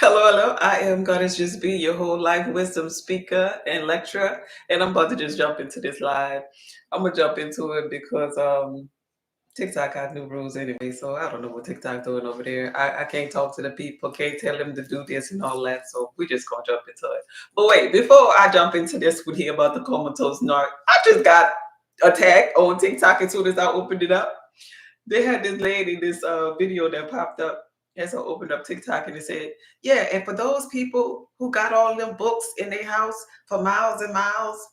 Hello, hello. I am Goddess Just Be, your whole life wisdom speaker and lecturer, and I'm about to just jump into this live. I'm gonna jump into it because TikTok got new rules anyway, so I don't know what TikTok doing over there. I can't talk to the people, can't tell them to do this and all that, so we just gonna jump into it. But wait, before I jump into this with here about the comatose narc, I just got attacked on TikTok as soon as I opened it up. They had this lady, this video that popped up as I opened up TikTok, and it said, yeah, and for those people who got all them books in their house for miles and miles,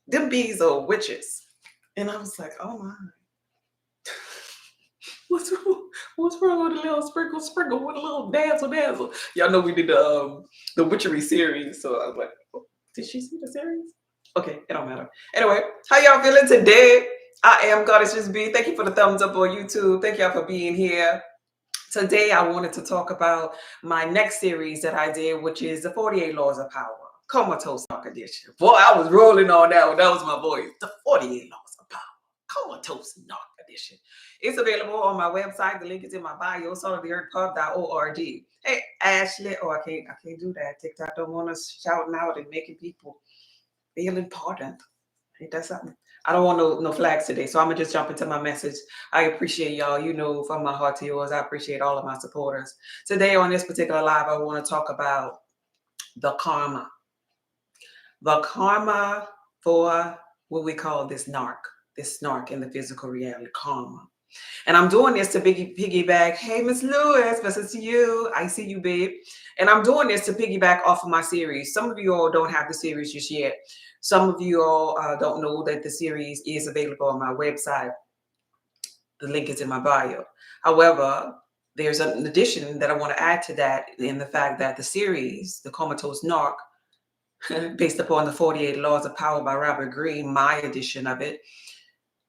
them bees are witches. And I was like, oh my. What's wrong? What's wrong with a little sprinkle, sprinkle with a little dazzle, dazzle? Y'all know we did the witchery series, so I was like, oh, did she see the series? Okay, it don't matter. Anyway, how y'all feeling today? I am Goddess Just Be. Thank you for the thumbs up on YouTube. Thank y'all for being here. Today, I wanted to talk about my next series that I did, which is the 48 Laws of Power, Comatose Narc Edition. Boy, I was rolling on that one. That was my voice. The 48 Laws of Power, Comatose Narc Edition. It's available on my website. The link is in my bio, saltoftheearthpub.org. Hey, Ashley. Oh, I can't do that. TikTok don't want us shouting out and making people feel important. Ain't that something? I don't want no flags today, so I'm gonna just jump into my message. I appreciate y'all. You know, from my heart to yours, I appreciate all of my supporters. Today on this particular live, I want to talk about the karma for what we call this snark in the physical reality, karma. And I'm doing this to piggyback. Hey, Miss Lewis, blessings to you. I see you, babe. And I'm doing this to piggyback off of my series. Some of you all don't have the series just yet. Some of you all don't know that the series is available on my website. The link is in my bio. However, there's an addition that I want to add to that in the fact that the series, The Comatose Narc, based upon the 48 Laws of Power by Robert Greene, my edition of it,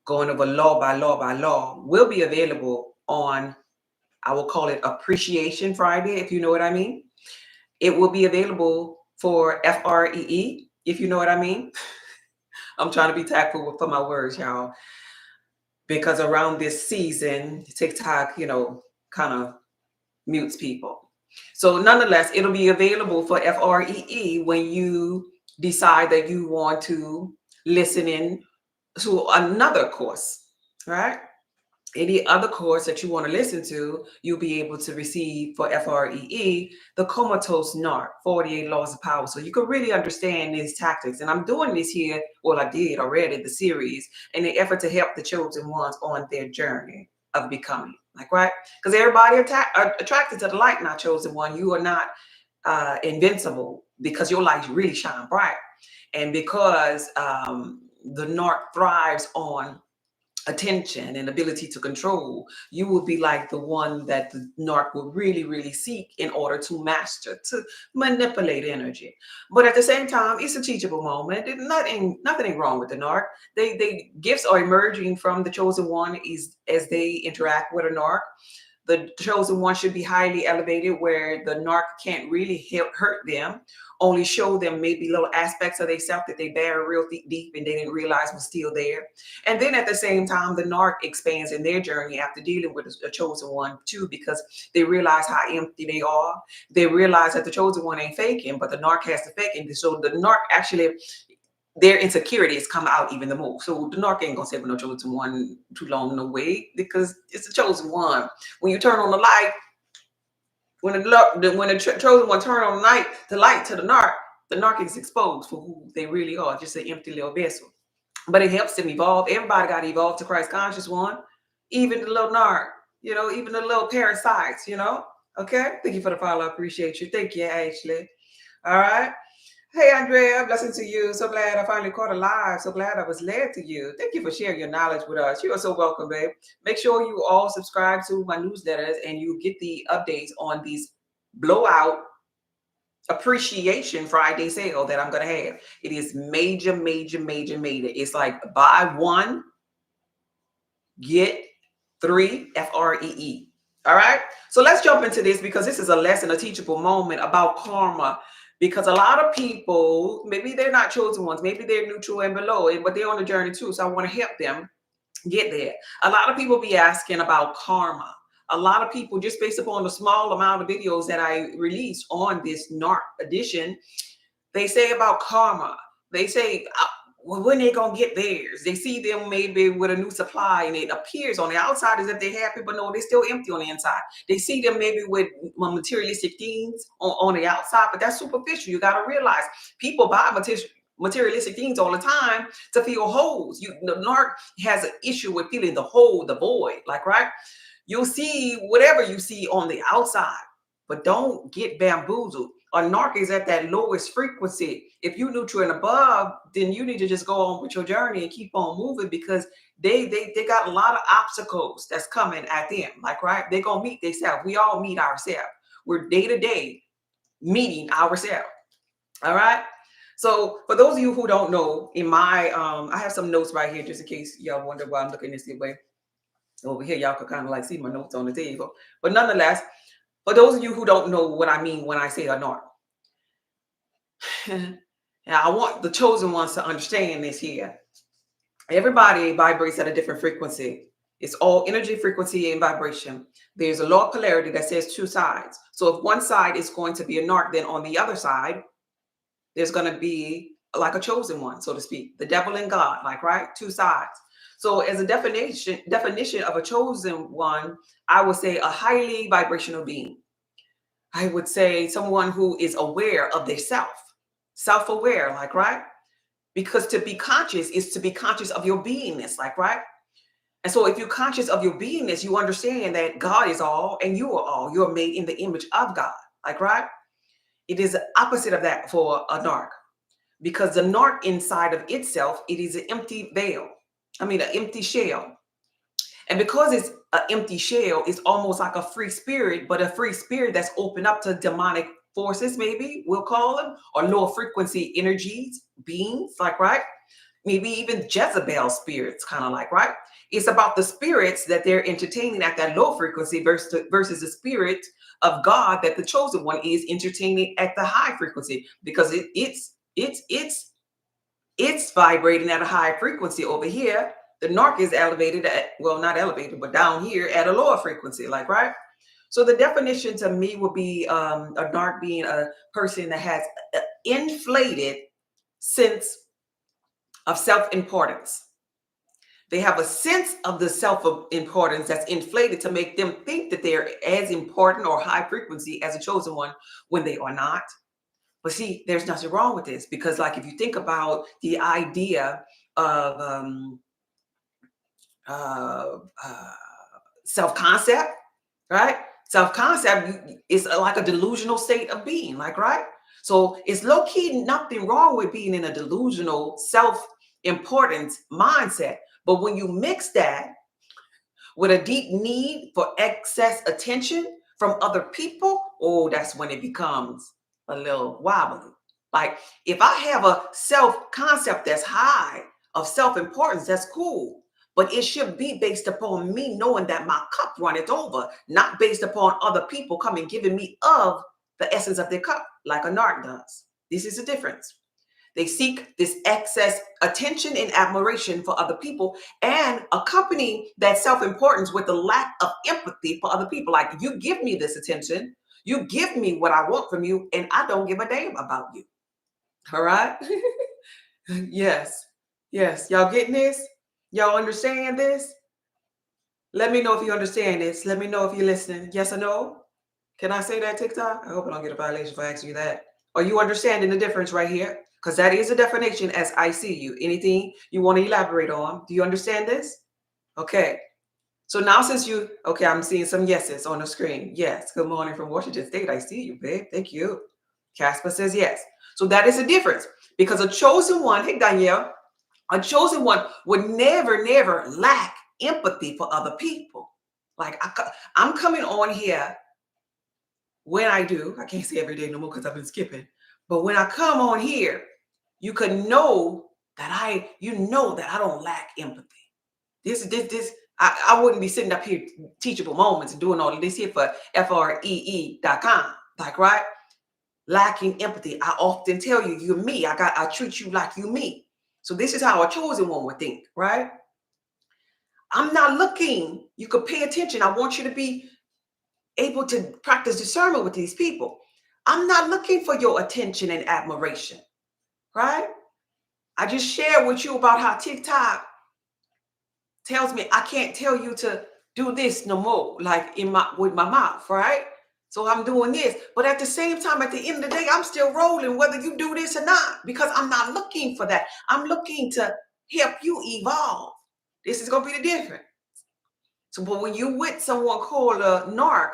going over law by law by law, will be available on, I will call it Appreciation Friday, if you know what I mean. It will be available for FREE, if you know what I mean. I'm trying to be tactful for my words, y'all, because around this season, TikTok, kind of mutes people. So nonetheless, it'll be available for FREE when you decide that you want to listen in to another course, right? Any other course that you want to listen to, you'll be able to receive for FREE, the Comatose Narc, 48 Laws of Power. So you can really understand these tactics. And I'm doing this here, well, I did already, the series, in the effort to help the chosen ones on their journey of becoming. Like, right? Because everybody attracted to the light, not chosen one. You are not invincible because your light really shine bright. And because the narc thrives on attention and ability to control, you will be like the one that the narc will really, really seek in order to master, to manipulate energy. But at the same time, it's a teachable moment. Nothing wrong with the narc. They gifts are emerging from the chosen one is as they interact with a narc. The chosen one should be highly elevated where the narc can't really hurt them, only show them maybe little aspects of themselves that they bear real deep and they didn't realize was still there. And then at the same time, the narc expands in their journey after dealing with a chosen one too, because they realize how empty they are. They realize that the chosen one ain't faking, but the narc has to fake it. So the narc actually, their insecurities come out even the more. So the narc ain't gonna say with no chosen one too long, no way, because it's the chosen one. When you turn on the light, when the chosen one turn on the light to the narc is exposed for who they really are, just an empty little vessel. But it helps them evolve. Everybody got to evolve to Christ conscious one, even the little narc, even the little parasites, Okay. Thank you for the follow. I appreciate you. Thank you, Ashley. All right. Hey, Andrea, blessing to you. So glad I finally caught a live. So glad I was led to you. Thank you for sharing your knowledge with us. You are so welcome, babe. Make sure you all subscribe to my newsletters and you get the updates on these blowout Appreciation Friday sale that I'm going to have. It is major, major, major, major. It's like buy one, get three, FREE. All right. So let's jump into this because this is a lesson, a teachable moment about karma. Because a lot of people, maybe they're not chosen ones, maybe they're neutral and below, but they're on the journey too. So I want to help them get there. A lot of people be asking about karma. a lot of people, just based upon the small amount of videos that I release on this NARC edition, they say about karma. They say, well, when they gonna get theirs? They see them maybe with a new supply, and it appears on the outside as if they're happy, but no, they're still empty on the inside. They see them maybe with materialistic things on the outside, but that's superficial. You got to realize people buy materialistic things all the time to fill holes. The narc has an issue with feeling the hole, the void, like, right? You'll see whatever you see on the outside, but don't get bamboozled. A narc is at that lowest frequency. If you neutral and above, then you need to just go on with your journey and keep on moving, because they got a lot of obstacles that's coming at them. Like, right? They're gonna meet themselves. We all meet ourselves. We're day to day meeting ourselves. All right. So for those of you who don't know, in my I have some notes right here just in case y'all wonder why I'm looking this way. Over here, y'all could kind of like see my notes on the table. But nonetheless, for those of you who don't know what I mean when I say a narc, and I want the chosen ones to understand this here. Everybody vibrates at a different frequency. It's all energy, frequency, and vibration. There's a law of polarity that says two sides. So if one side is going to be a narc, then on the other side, there's going to be like a chosen one, so to speak. The devil and God, like, right? Two sides. So as a definition of a chosen one, I would say a highly vibrational being. I would say someone who is aware of their self-aware, like, right? Because to be conscious is to be conscious of your beingness, like, right? And so if you're conscious of your beingness, you understand that God is all and you are all. You're made in the image of God, like, right? It is the opposite of that for a narc, because the narc inside of itself, it is an empty an empty shell. And because it's an empty shell, it's almost like a free spirit, but a free spirit that's open up to demonic forces, maybe we'll call them, or lower frequency energies, beings, like, right? Maybe even Jezebel spirits, kind of like, right? It's about the spirits that they're entertaining at that low frequency versus the spirit of God that the chosen one is entertaining at the high frequency, because it's vibrating at a high frequency over here. The narc is elevated at, well, not elevated, but down here at a lower frequency, like, right? So the definition to me would be a narc being a person that has an inflated sense of self-importance. They have a sense of the self-importance that's inflated to make them think that they're as important or high frequency as a chosen one when they are not. But see, there's nothing wrong with this, because, like, if you think about the idea of self-concept, right? Self-concept is like a delusional state of being, like, right? So it's low-key nothing wrong with being in a delusional self-importance mindset. But when you mix that with a deep need for excess attention from other people, oh, that's when it becomes a little wobbly. Like, if I have a self-concept that's high of self-importance, that's cool. But it should be based upon me knowing that my cup runneth over, not based upon other people coming giving me of the essence of their cup, like a narc does. This is the difference. They seek this excess attention and admiration for other people, and accompany that self-importance with the lack of empathy for other people. Like, you give me this attention, you give me what I want from you, and I don't give a damn about you. All right? Yes. Yes. Y'all getting this? Y'all understand this? Let me know if you understand this. Let me know if you're listening. Yes or no? Can I say that, TikTok? I hope I don't get a violation for asking you that. Are you understanding the difference right here? Because that is a definition as I see you. Anything you want to elaborate on? Do you understand this? Okay. So now since okay, I'm seeing some yeses on the screen. Yes. Good morning from Washington State. I see you, babe. Thank you. Casper says yes. So that is a difference, because a chosen one, hey, Danielle, a chosen one would never, never lack empathy for other people. Like, I'm coming on here when I do. I can't say every day no more because I've been skipping. But when I come on here, you could know that I don't lack empathy. I wouldn't be sitting up here teachable moments and doing all of this here for free.com. Like, right? Lacking empathy. I often tell you, you're me. I treat you like you me. So this is how a chosen one would think, right? I'm not looking. You could pay attention. I want you to be able to practice discernment with these people. I'm not looking for your attention and admiration, right? I just shared with you about how TikTok tells me I can't tell you to do this no more, like in my with my mouth, right? So I'm doing this, but at the same time, at the end of the day, I'm still rolling whether you do this or not, because I'm not looking for that. I'm looking to help you evolve. This is gonna be the difference. So, but when you with someone called a narc,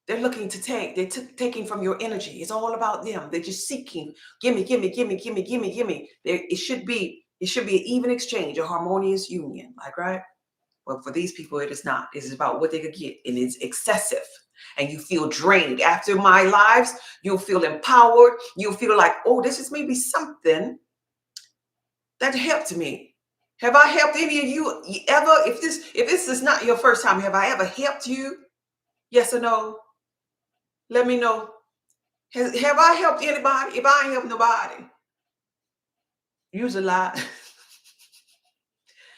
they're looking to take, taking from your energy. It's all about them. They're just seeking, gimme, gimme, gimme, gimme, gimme, gimme. It should be an even exchange, a harmonious union, like, right? But for these people, it is not. It is about what they could get, and it's excessive. And you feel drained. After my lives, you'll feel empowered. You'll feel like, oh, this is maybe something that helped me. Have I helped any of you ever? If this is not your first time, have I ever helped you? Yes or no? Let me know. Have I helped anybody? If I ain't helped nobody, use a lot.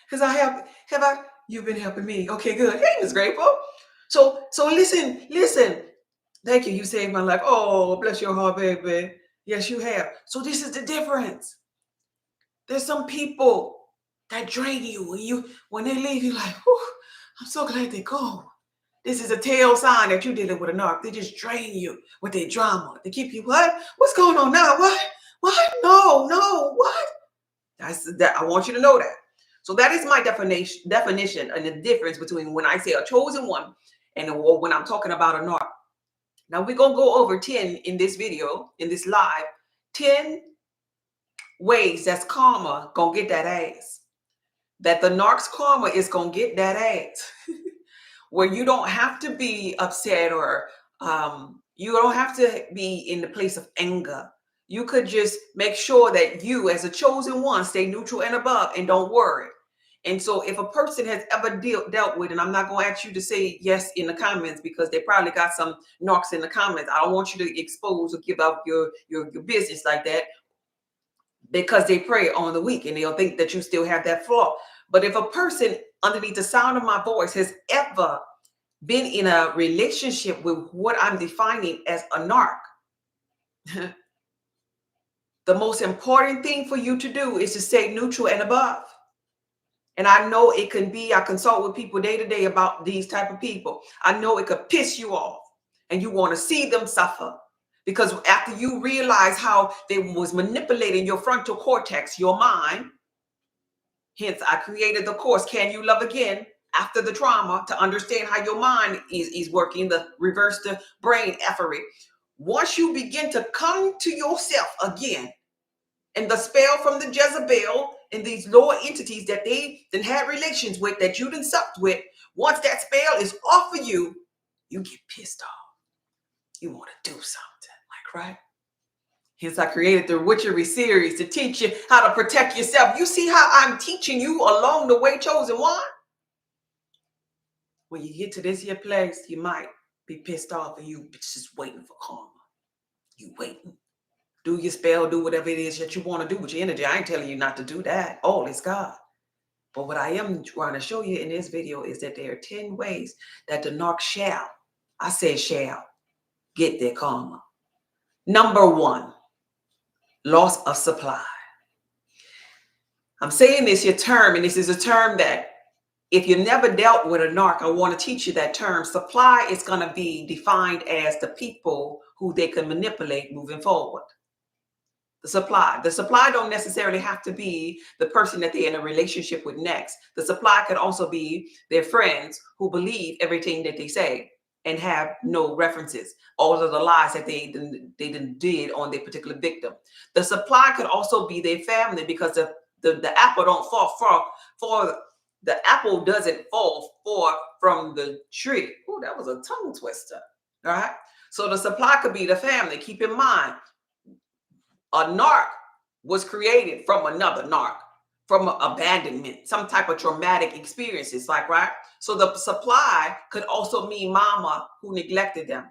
Because have I? You've been helping me. Okay, good. Hey, Miss Grateful. So listen. Thank you. You saved my life. Oh, bless your heart, baby. Yes, you have. So this is the difference. There's some people that drain you when they leave, you're like, whew, I'm so glad they go. This is a tail sign that you're dealing with a narc. They just drain you with their drama. They keep you, what? What's going on now? What? What? No, what? That's that. I want you to know that. So that is my definition and the difference between when I say a chosen one and when I'm talking about a narc. Now we're gonna go over 10 in this video, in this live, 10 ways that's karma gonna get that ass. That the narc's karma is gonna get that ass. Where you don't have to be upset or you don't have to be in the place of anger. You could just make sure that you, as a chosen one, stay neutral and above and don't worry. And so if a person has ever dealt with, and I'm not going to ask you to say yes in the comments because they probably got some narcs in the comments. I don't want you to expose or give out your business like that, because they prey on the weak and they'll think that you still have that flaw. But if a person underneath the sound of my voice has ever been in a relationship with what I'm defining as a narc, the most important thing for you to do is to stay neutral and above. And I know it can be, I consult with people day to day about these type of people. I know it could piss you off and you want to see them suffer, because after you realize how they was manipulating your frontal cortex, your mind, hence I created the course, Can You Love Again? After the trauma, to understand how your mind is working, the reverse the brain effery. Once you begin to come to yourself again, and the spell from the Jezebel and these lower entities that they then had relations with, that you done supped with, once that spell is off of you, you get pissed off. You want to do something, like, right? Hence, I created the Witchery series to teach you how to protect yourself. You see how I'm teaching you along the way, chosen one? When you get to this here place, you might be pissed off and you just waiting for karma. You waiting. Do your spell, do whatever it is that you want to do with your energy. I ain't telling you not to do that. All is God. But what I am trying to show you in this video is that there are 10 ways that the narc shall, I said shall, get their karma. Number 1, loss of supply. I'm saying this your term, and this is a term that if you never dealt with a narc, I want to teach you that term. Supply is going to be defined as the people who they can manipulate moving forward. The supply don't necessarily have to be the person that they're in a relationship with next. The supply could also be their friends who believe everything that they say and have no references, all of the lies that they did on their particular victim. The supply could also be their family, because the apple don't fall for the apple doesn't fall far from the tree. Oh, that was a tongue twister. All right. So the supply could be the family. Keep in mind, a narc was created from another narc, from abandonment, some type of traumatic experiences, like, right? So the supply could also mean mama who neglected them,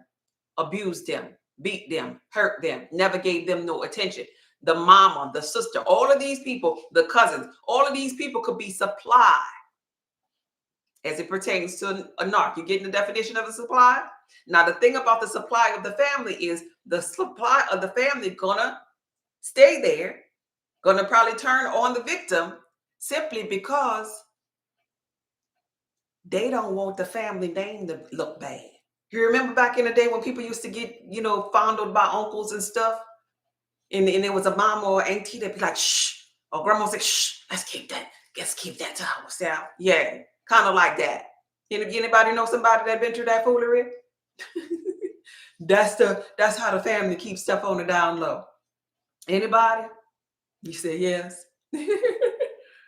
abused them, beat them, hurt them, never gave them no attention. The mama, the sister, all of these people, the cousins, all of these people could be supply as it pertains to a narc. You getting the definition of a supply? Now, the thing about the supply of the family is the supply of the family gonna stay there, gonna probably turn on the victim simply because they don't want the family name to look bad. You remember back in the day when people used to get, fondled by uncles and stuff, and there was a mom or auntie that'd be like, shh, or grandma say, shh, let's keep that to ourselves. Yeah, kind of like that. Anybody know somebody that been through that foolery? That's how the family keeps stuff on the down low. Anybody? You say yes.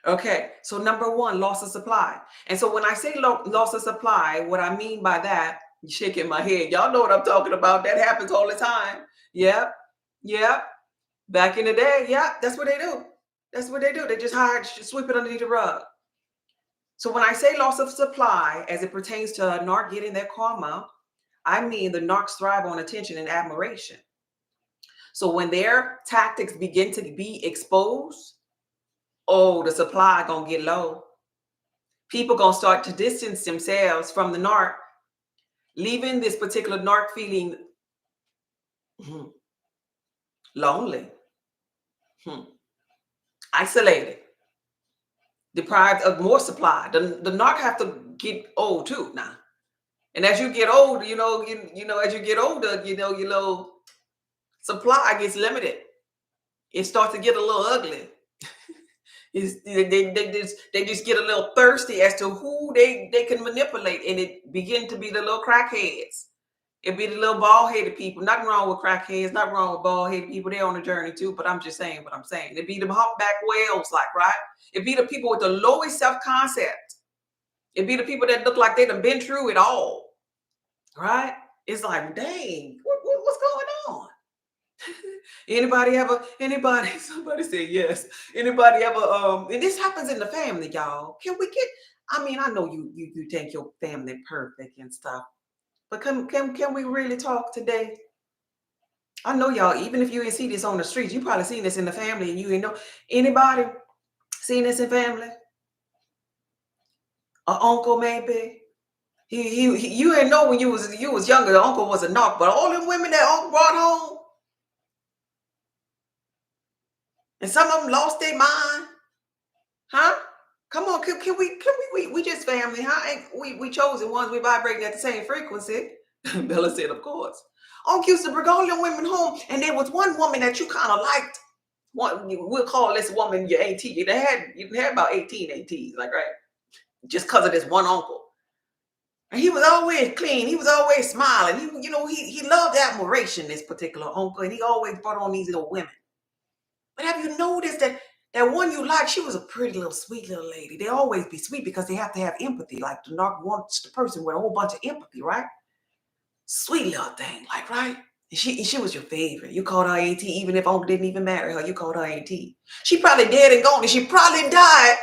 Okay, so number one, loss of supply. And so when I say loss of supply, what I mean by that, you shaking my head. Y'all know what I'm talking about. That happens all the time. Yep. Yep. Back in the day, yeah, that's what they do. That's what they do. They just sweep it underneath the rug. So when I say loss of supply, as it pertains to a narc getting their karma, I mean the narcs thrive on attention and admiration. So when their tactics begin to be exposed, oh, the supply gonna get low. People gonna start to distance themselves from the narc, leaving this particular narc feeling lonely, isolated, deprived of more supply. The narc have to get old too now. And as you get older, as you get older, supply gets limited. It starts to get a little ugly. They just get a little thirsty as to who they can manipulate, and it begin to be the little crackheads. It be the little bald-headed people. Nothing wrong with crackheads, nothing wrong with bald-headed people. They're on a journey too, but I'm just saying what I'm saying. It be the humpback whales, right? It be the people with the lowest self-concept. It be the people that look like they done been through it all, right? It's like, dang, what's going on? Somebody say yes. Anybody ever, and this happens in the family, y'all. Can we get, I know you think your family perfect and stuff, but can we really talk today? I know y'all, even if you ain't see this on the streets, you probably seen this in the family and you ain't know. Anybody seen this in family? An uncle maybe? You didn't know when you was younger, the uncle was a knock, but all them women that uncle brought home, and some of them lost their mind, huh? Come on, can we just family, huh? Ain't we chosen ones, we vibrating at the same frequency. Bella said, of course. Uncle used to bring all them women home, and there was one woman that you kind of liked. We'll call this woman your auntie. You had about 18 aunties, like, right? Just because of this one uncle. And he was always clean. He was always smiling. He loved admiration, this particular uncle, and he always brought on these little women. But have you noticed that one you like, she was a pretty little sweet little lady. They always be sweet because they have to have empathy. Like the narc wants the person with a whole bunch of empathy, right? Sweet little thing, like, right? And she was your favorite. You called her auntie, even if uncle didn't even marry her. You called her auntie. She probably dead and gone, and she probably died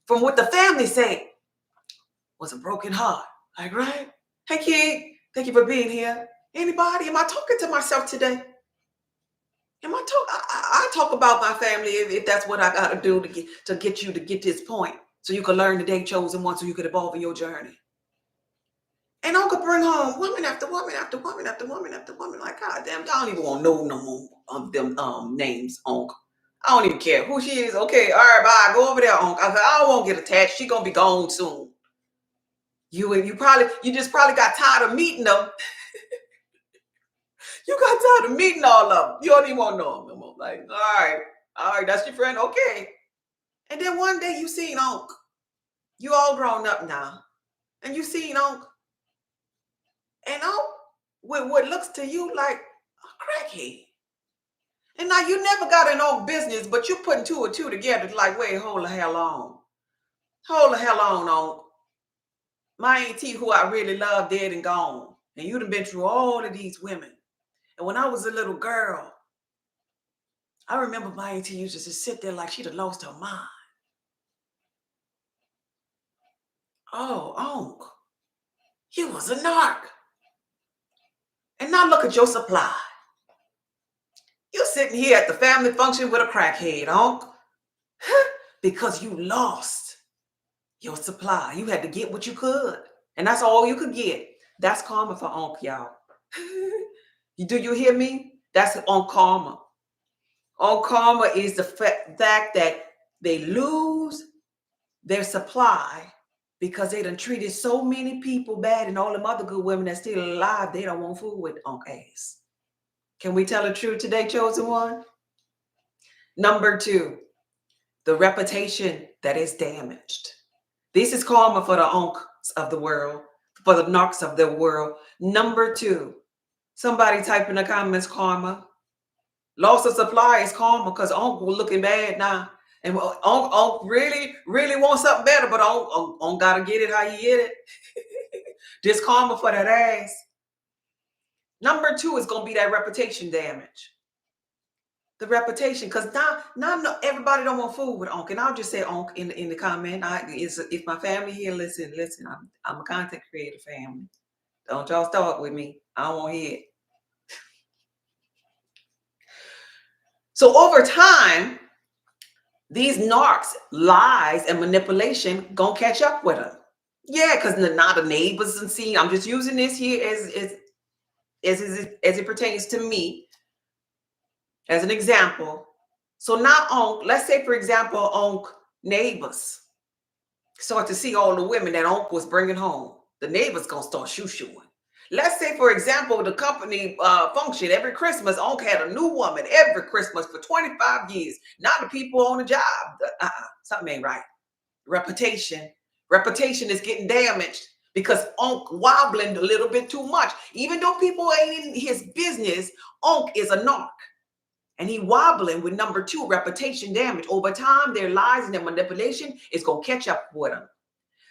from what the family say was a broken heart. Like, right? Hey, kid, thank you for being here. Anybody? Am I talking to myself today? I talk about my family if that's what I got to do to get you to get this point, so you can learn the day chosen one, so you could evolve in your journey. And Uncle bring home woman after woman after woman after woman after woman. Like, God damn, I don't even want to know no more of them names, Uncle. I don't even care who she is. Okay, all right, bye. Go over there, Uncle. I don't want to get attached. She gonna be gone soon. You just probably got tired of meeting them. You got tired of meeting all of them. You don't even want to know them no more. Like, all right, that's your friend. Okay. And then one day you seen Unc. You all grown up now. And you seen Unc. And Unc, with what looks to you like a crackhead. And now you never got an Unc business, but you're putting two and two together like, wait, hold the hell on. Hold the hell on, Unc. My auntie, who I really love, dead and gone. And you done been through all of these women. And when I was a little girl, I remember my auntie used to just sit there like she'd have lost her mind. Oh, Unc, you was a narc. And now look at your supply. You're sitting here at the family function with a crackhead, Unc. Because you lost your supply. You had to get what you could. And that's all you could get. That's karma for Onk, y'all. Do you hear me? That's on karma. On karma is the fact that they lose their supply because they done treated so many people bad, and all them other good women that's still alive, they don't want food with Onk ass. Can we tell the truth today, chosen one? Number two, the reputation that is damaged. This is karma for the Onks of the world, for the narcs of the world. Number two, somebody type in the comments, karma. Loss of supply is karma because Onk was looking bad now. And Onk really, really wants something better, but Onk got to get it how you get it. Just karma for that ass. Number two is going to be that reputation damage. The reputation, because now everybody don't want food with Onk. And I'll just say Onk in the comment. If my family here, listen, I'm a content creator family. Don't y'all start with me. I don't want to hear it. So over time, these narcs, lies, and manipulation gonna catch up with them. Yeah, because now the neighbors and see. I'm just using this here as it pertains to me as an example. So now Onk, let's say for example, Onk neighbors start to see all the women that Onk was bringing home. The neighbors gonna start shoo-shooing. Let's say, for example, the company function every Christmas. Onk had a new woman every Christmas for 25 years. Now the people on the job, something ain't right. Reputation is getting damaged because Onk wobbling a little bit too much. Even though people ain't in his business, Onk is a narc. And he wobbling with number two, reputation damage. Over time, their lies and their manipulation is going to catch up with them.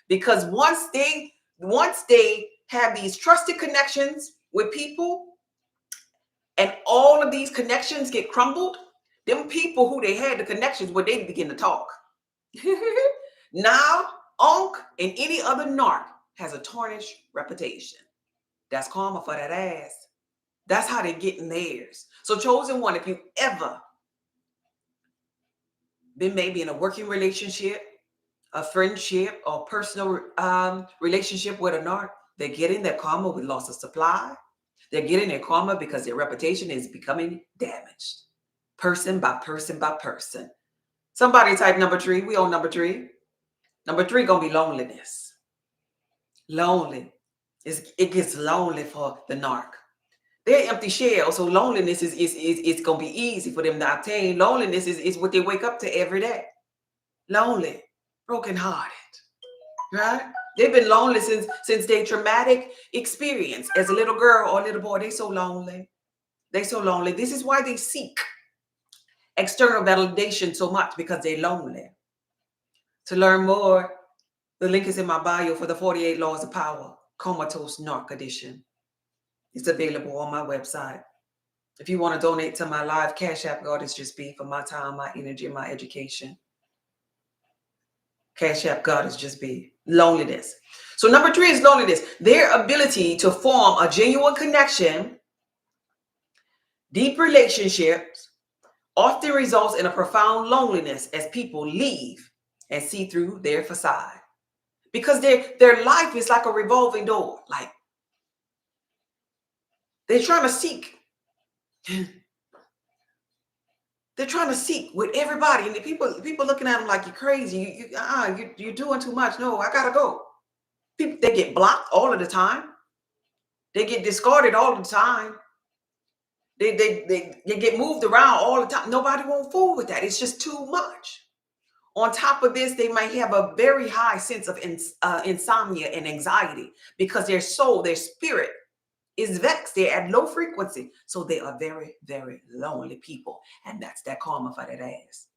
Because once they have these trusted connections with people, and all of these connections get crumbled, them people who they had the connections with, they begin to talk. Now, Onk and any other narc has a tarnished reputation. That's karma for that ass. That's how they're getting theirs. So chosen one, if you ever been maybe in a working relationship, a friendship, or personal relationship with a narc, they're getting their karma with loss of supply. They're getting their karma because their reputation is becoming damaged. Person by person by person. Somebody type number three. We on number three. Number three gonna be loneliness. Lonely. It gets lonely for the narc. They're empty shells, so loneliness is gonna be easy for them to obtain. Loneliness is what they wake up to every day. Lonely, brokenhearted, right? They've been lonely since their traumatic experience as a little girl or a little boy. They so lonely. They so lonely. This is why they seek external validation so much, because they're lonely. To learn more, the link is in my bio for the 48 Laws of Power, Comatose Narc Edition. It's available on my website. If you want to donate to my live Cash App, God is just be, for my time, my energy, and my education. Cash App, God is just be. Loneliness. So number three is loneliness. Their ability to form a genuine connection, deep relationships, often results in a profound loneliness as people leave and see through their facade. Because their life is like a revolving door. Like they're trying to seek. They're trying to seek with everybody, and the people looking at them like you're crazy. You're doing too much. No, I gotta go. People, they get blocked all of the time. They get discarded all the time. They get moved around all the time. Nobody won't fool with that. It's just too much. On top of this, they might have a very high sense of insomnia and anxiety because their soul, their spirit is vexed. They're at low frequency. So they are very, very lonely people. And that's that karma for that ass.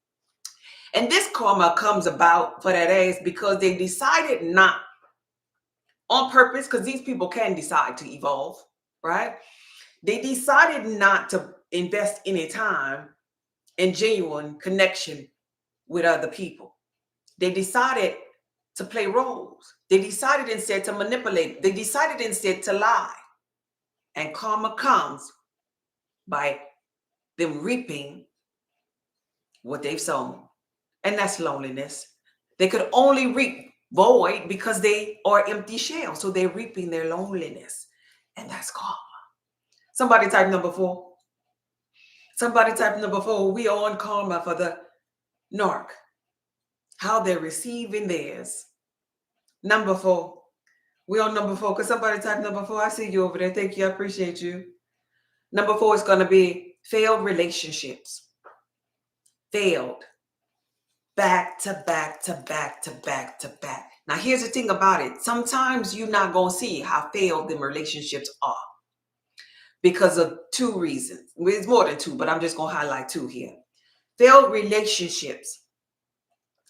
And this karma comes about for that ass because they decided not on purpose, because these people can decide to evolve, right? They decided not to invest any time in genuine connection with other people. They decided to play roles. They decided instead to manipulate. They decided instead to lie. And karma comes by them reaping what they've sown. And that's loneliness. They could only reap void because they are empty shells. So they're reaping their loneliness. And that's karma. Somebody type number 4. Somebody type number 4. We are on karma for the narc. How they're receiving theirs. Number 4. We on number 4. Could somebody type number 4? I see you over there. Thank you. I appreciate you. Number 4 is going to be failed relationships. Failed. Back to back to back to back to back. Now, here's the thing about it. Sometimes you're not going to see how failed them relationships are because of 2 reasons. Well, it's more than 2, but I'm just going to highlight 2 here. Failed relationships.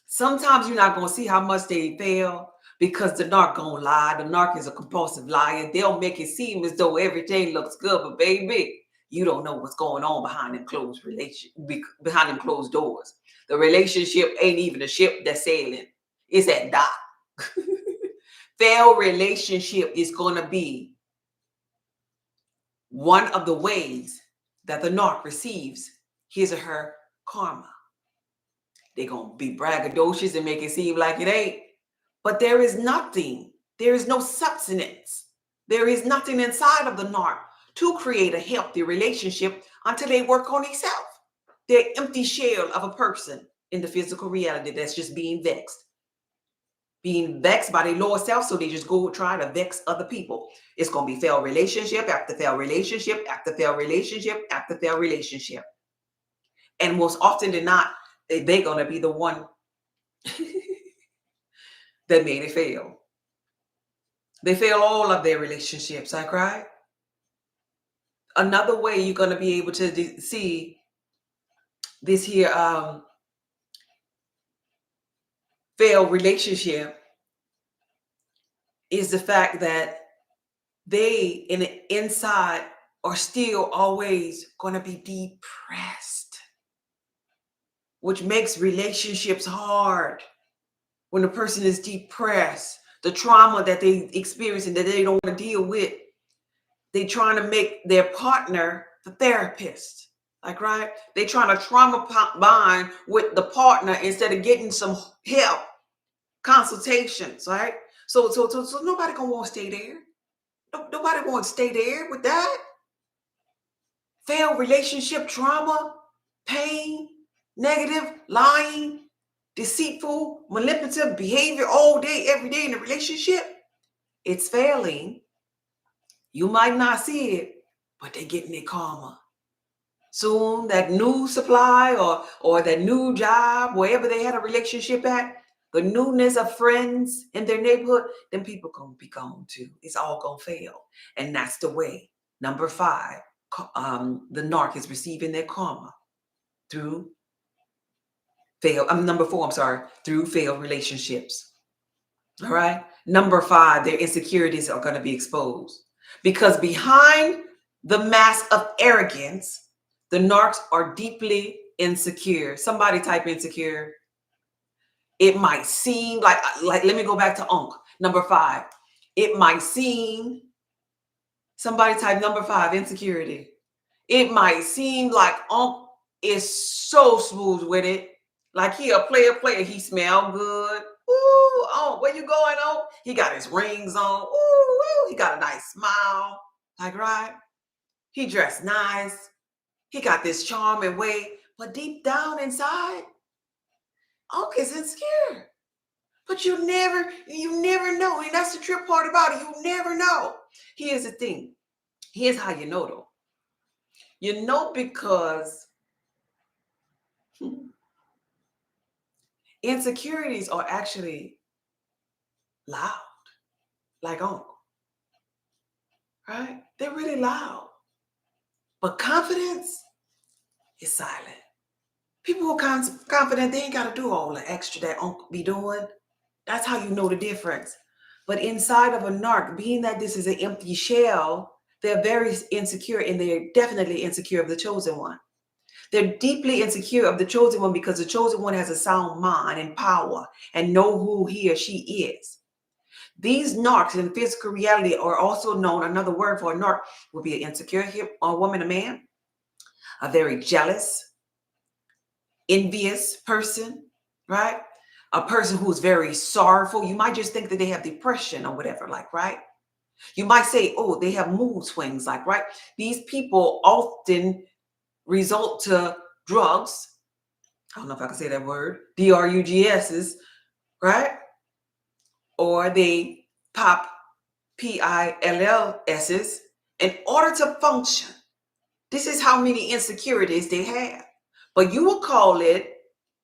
Sometimes you're not going to see how much they fail because the narc going to lie. The narc is a compulsive liar. They'll make it seem as though everything looks good, but baby, you don't know what's going on behind them behind them closed doors. The relationship ain't even a ship that's sailing. It's at dock. Failed relationship is going to be one of the ways that the narc receives his or her karma. They're going to be braggadocious and make it seem like it ain't. But there is nothing. There is no substance. There is nothing inside of the narc to create a healthy relationship until they work on themselves. They're empty shell of a person in the physical reality that's just being vexed. Being vexed by their lower self, so they just go try to vex other people. It's going to be failed relationship after failed relationship after failed relationship after failed relationship. And most often than not, they're going to be the one that made it fail. They fail all of their relationships, like, right? Another way you're going to be able to see this here failed relationship is the fact that they inside are still always going to be depressed, which makes relationships hard. When a person is depressed, the trauma that they experience and that they don't want to deal with, they trying to make their partner the therapist. Like, right? They trying to trauma bond with the partner instead of getting some help, consultations, right? So nobody gonna want to stay there. Nobody want to stay there with that. Failed relationship, trauma, pain, negative, lying, deceitful, manipulative behavior all day, every day in a relationship. It's failing. You might not see it, but they're getting their karma. Soon that new supply or that new job, wherever they had a relationship at, the newness of friends in their neighborhood, then people gonna be gone too. It's all gonna fail. And that's the way. Number 5, the narc is receiving their karma through number 4, I'm sorry, through failed relationships. All right. Number 5, their insecurities are going to be exposed because behind the mask of arrogance, the narcs are deeply insecure. Somebody type insecure. It might seem like let me go back to number 5. It might seem, somebody type number 5, insecurity. It might seem like is so smooth with it. Like he a player. He smell good. Ooh, where you going on? He got his rings on. Ooh, he got a nice smile. Like, right? He dressed nice. He got this charming way. But deep down inside, is insecure. But you never know. And that's the trip part about it. You never know. Here's the thing. Here's how you know, though. You know because insecurities are actually loud, like right? They're really loud. But confidence is silent. People who are confident, they ain't got to do all the extra that be doing. That's how you know the difference. But inside of a narc, being that this is an empty shell, they're very insecure, and they're definitely insecure of the chosen one. They're deeply insecure of the chosen one because the chosen one has a sound mind and power and know who he or she is. These narcs in physical reality are also known, another word for a narc would be an insecure woman, a man, a very jealous, envious person, right? a person who's very sorrowful. You might just think that they have depression or whatever, like, right? You might say, oh, they have mood swings, like, right? These people often result to drugs. I don't know if I can say that word, DRUGS's, right? Or they pop PILLS's in order to function. This is how many insecurities they have. But you will call it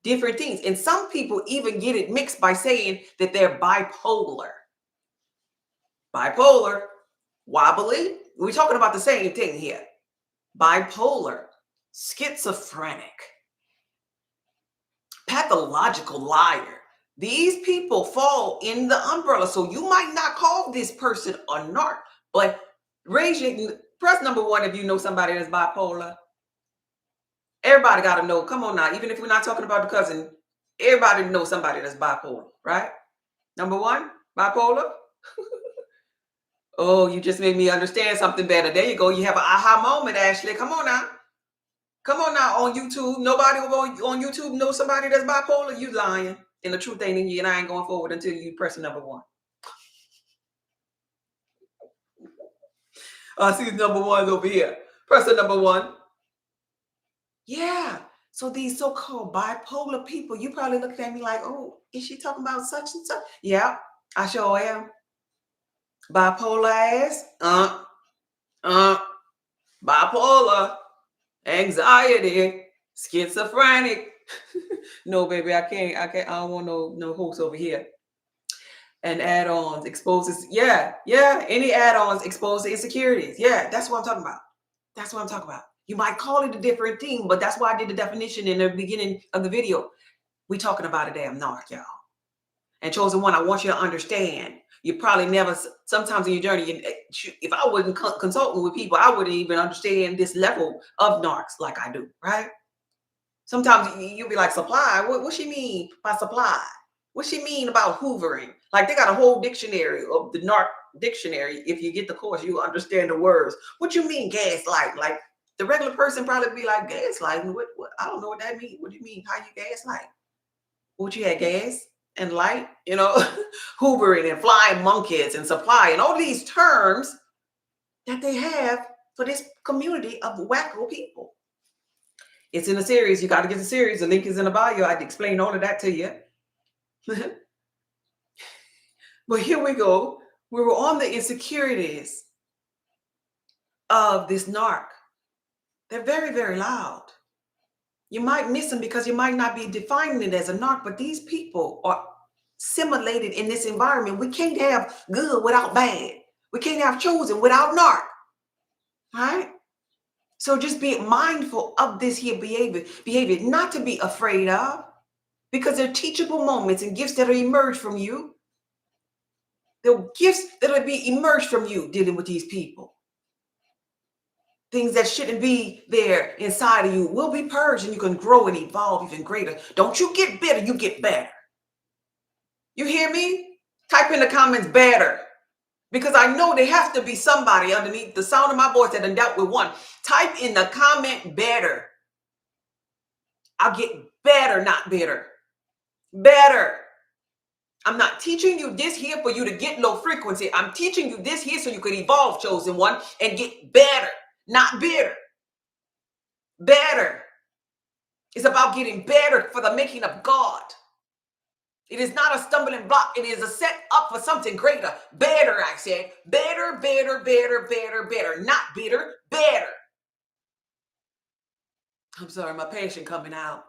different things. And some people even get it mixed by saying that they're bipolar. Bipolar, wobbly. We're talking about the same thing here. Bipolar, schizophrenic, pathological liar. These people fall in the umbrella. So you might not call this person a narc, but press number 1 if you know somebody that's bipolar. Everybody got to know. Come on now. Even if we're not talking about the cousin, everybody knows somebody that's bipolar, right? Number 1, bipolar. Oh, you just made me understand something better. There you go. You have an aha moment, Ashley. Come on now. Come on now on YouTube. Nobody on YouTube knows somebody that's bipolar. You lying. And the truth ain't in you, and I ain't going forward until you press number 1. I see number 1 over here. Press number 1. Yeah. So these so-called bipolar people, you probably looked at me like, oh, is she talking about such and such? Yeah, I sure am. Bipolar ass. Bipolar, anxiety, schizophrenic. No, baby, I can't. I don't want no host over here. And add-ons exposes. Yeah. Any add-ons expose the insecurities. Yeah, that's what I'm talking about. That's what I'm talking about. You might call it a different thing, but that's why I did the definition in the beginning of the video. We talking about a damn narc, y'all. And chosen one, I want you to understand. You probably never, sometimes in your journey, if I wasn't consulting with people, I wouldn't even understand this level of narcs like I do, right? Sometimes you'll be like, supply? What she mean by supply? What she mean about hoovering? Like they got a whole dictionary of the narc dictionary. If you get the course, you understand the words. What you mean gaslight? Like the regular person probably be like, gaslighting? What? I don't know what that means. What do you mean? How you gaslight? What, you had gas and light? Hoovering and flying monkeys and supply and all these terms that they have for this community of wacko people. It's in the series. You got to get the series. The link is in the bio. I'd explain all of that to you. But here we go. We were on the insecurities of this narc. They're very, very loud. You might miss them because you might not be defining it as a narc, but these people are assimilated in this environment. We can't have good without bad. We can't have chosen without narc. Right? So just be mindful of this here behavior, not to be afraid of, because they're teachable moments and gifts that will emerge from you. The gifts that will be emerged from you dealing with these people. Things that shouldn't be there inside of you will be purged and you can grow and evolve even greater. Don't you get bitter, you get better. You hear me? Type in the comments better. Because I know there has to be somebody underneath the sound of my voice that done dealt with one. Type in the comment better. I'll get better, not bitter. Better. I'm not teaching you this here for you to get low frequency. I'm teaching you this here so you can evolve, chosen one, and get better, not bitter. Better. It's about getting better for the making of God. It is not a stumbling block. It is a set up for something greater. Better, I said. Better, better, better, better, better. Not bitter, better. I'm sorry, my passion coming out.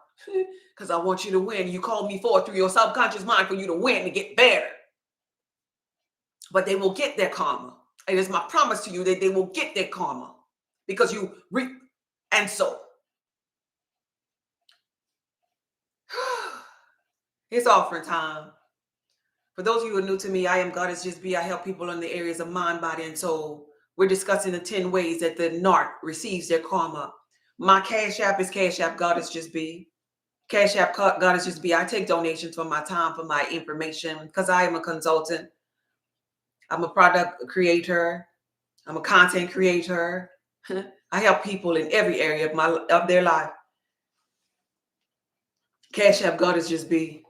Because I want you to win. You called me forward through your subconscious mind for you to win and get better. But they will get their karma. It is my promise to you that they will get their karma. Because you reap and sow. It's offering time. For those of you who are new to me, I am Goddess Just Be. I help people in the areas of mind, body, and soul. We're discussing the 10 ways that the narc receives their karma. My Cash App is Cash App Goddess Just Be. Cash App Goddess Just Be. I take donations for my time, for my information, because I am a consultant. I'm a product creator. I'm a content creator. I help people in every area of their life. Cash App Goddess Just Be.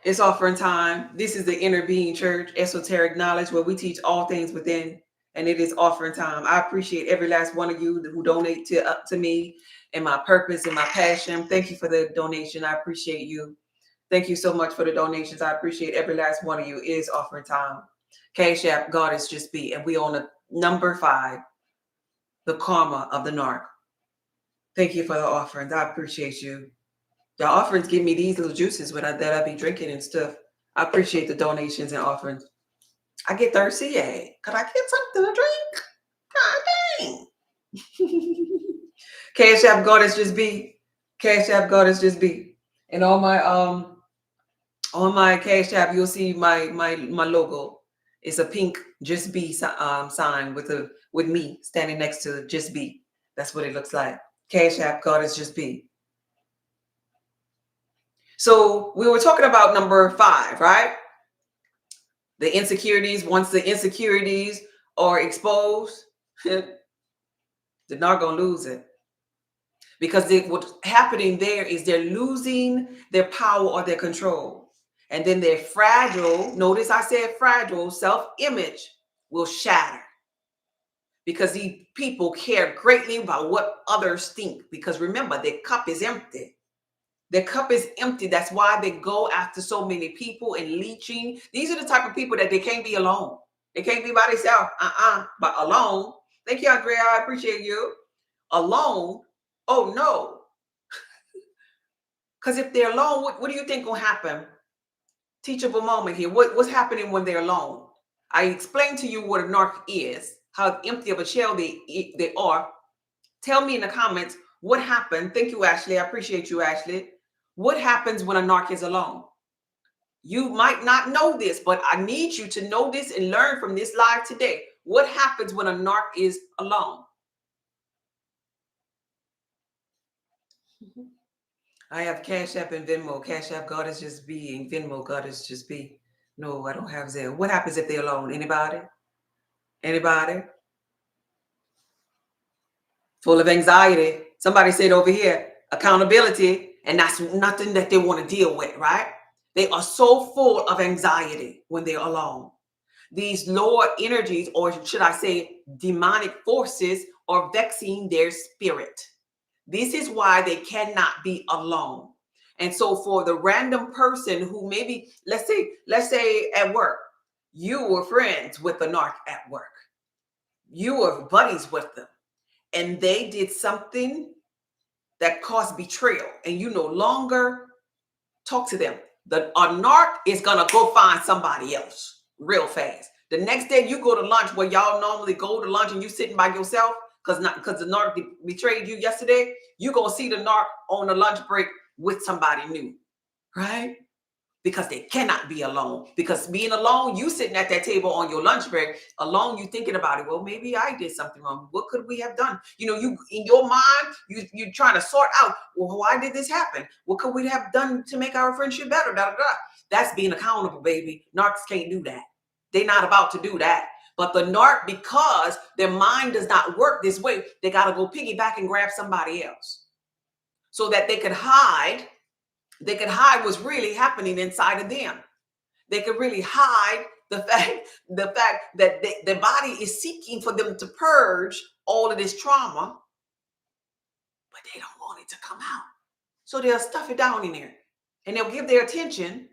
It's offering time. This is the Inner Being Church, Esoteric Knowledge, where we teach all things within, and it is offering time. I appreciate every last one of you who donate to me and my purpose and my passion. Thank you for the donation. I appreciate you. Thank you so much for the donations. I appreciate every last one of you. It is offering time. Cash App, God is just be, and we on a number 5, the karma of the narc. Thank you for the offerings. I appreciate you. Your offerings give me these little juices that I be drinking and stuff. I appreciate the donations and offerings. I get thirsty, yeah. Could I get something to drink? God dang. Cash App Goddess just be. Cash App Goddess just be. And on my Cash App, you'll see my logo. It's a pink just be sign with me standing next to just be. That's what it looks like. Cash App Goddess just be. So we were talking about number 5, right? The insecurities. Once the insecurities are exposed, they're not going to lose it. Because what's happening there is they're losing their power or their control. And then their fragile, notice I said fragile, self-image will shatter. Because these people care greatly about what others think. Because remember, their cup is empty. Their cup is empty. That's why they go after so many people and leeching. These are the type of people that they can't be alone. They can't be by themselves. But alone. Thank you, Andrea. I appreciate you. Alone. Oh, no. Because if they're alone, what do you think will happen? Teachable moment here. What's happening when they're alone? I explained to you what a narc is, how empty of a shell they are. Tell me in the comments what happened. Thank you, Ashley. I appreciate you, Ashley. What happens when a narc is alone? You might not know this, but I need you to know this and learn from this live today. What happens when a narc is alone? I have Cash App and Venmo. Cash App, God is just be, and Venmo, God is just be. No, I don't have Zelle. What happens if they're alone? Anybody? Anybody? Full of anxiety. Somebody said over here, accountability, and that's nothing that they want to deal with, right? They are so full of anxiety when they're alone. These lower energies, or should I say demonic forces, are vexing their spirit. This is why they cannot be alone. And so for the random person who maybe, let's say at work, you were friends with the narc at work. You were buddies with them. And they did something that caused betrayal. And you no longer talk to them. A narc is going to go find somebody else real fast. The next day you go to lunch where y'all normally go to lunch and you sitting by yourself because the narc betrayed you yesterday, you're going to see the narc on the lunch break with somebody new, right? Because they cannot be alone. Because being alone, you sitting at that table on your lunch break, alone, you thinking about it. Well, maybe I did something wrong. What could we have done? You know, you in your mind, you're trying to sort out, well, why did this happen? What could we have done to make our friendship better? Da, da, da. That's being accountable, baby. Narcs can't do that. They're not about to do that. But the narc, because their mind does not work this way, they got to go piggyback and grab somebody else so that they could hide. They could hide what's really happening inside of them. They could really hide the fact that the body is seeking for them to purge all of this trauma, but they don't want it to come out. So they'll stuff it down in there and they'll give their attention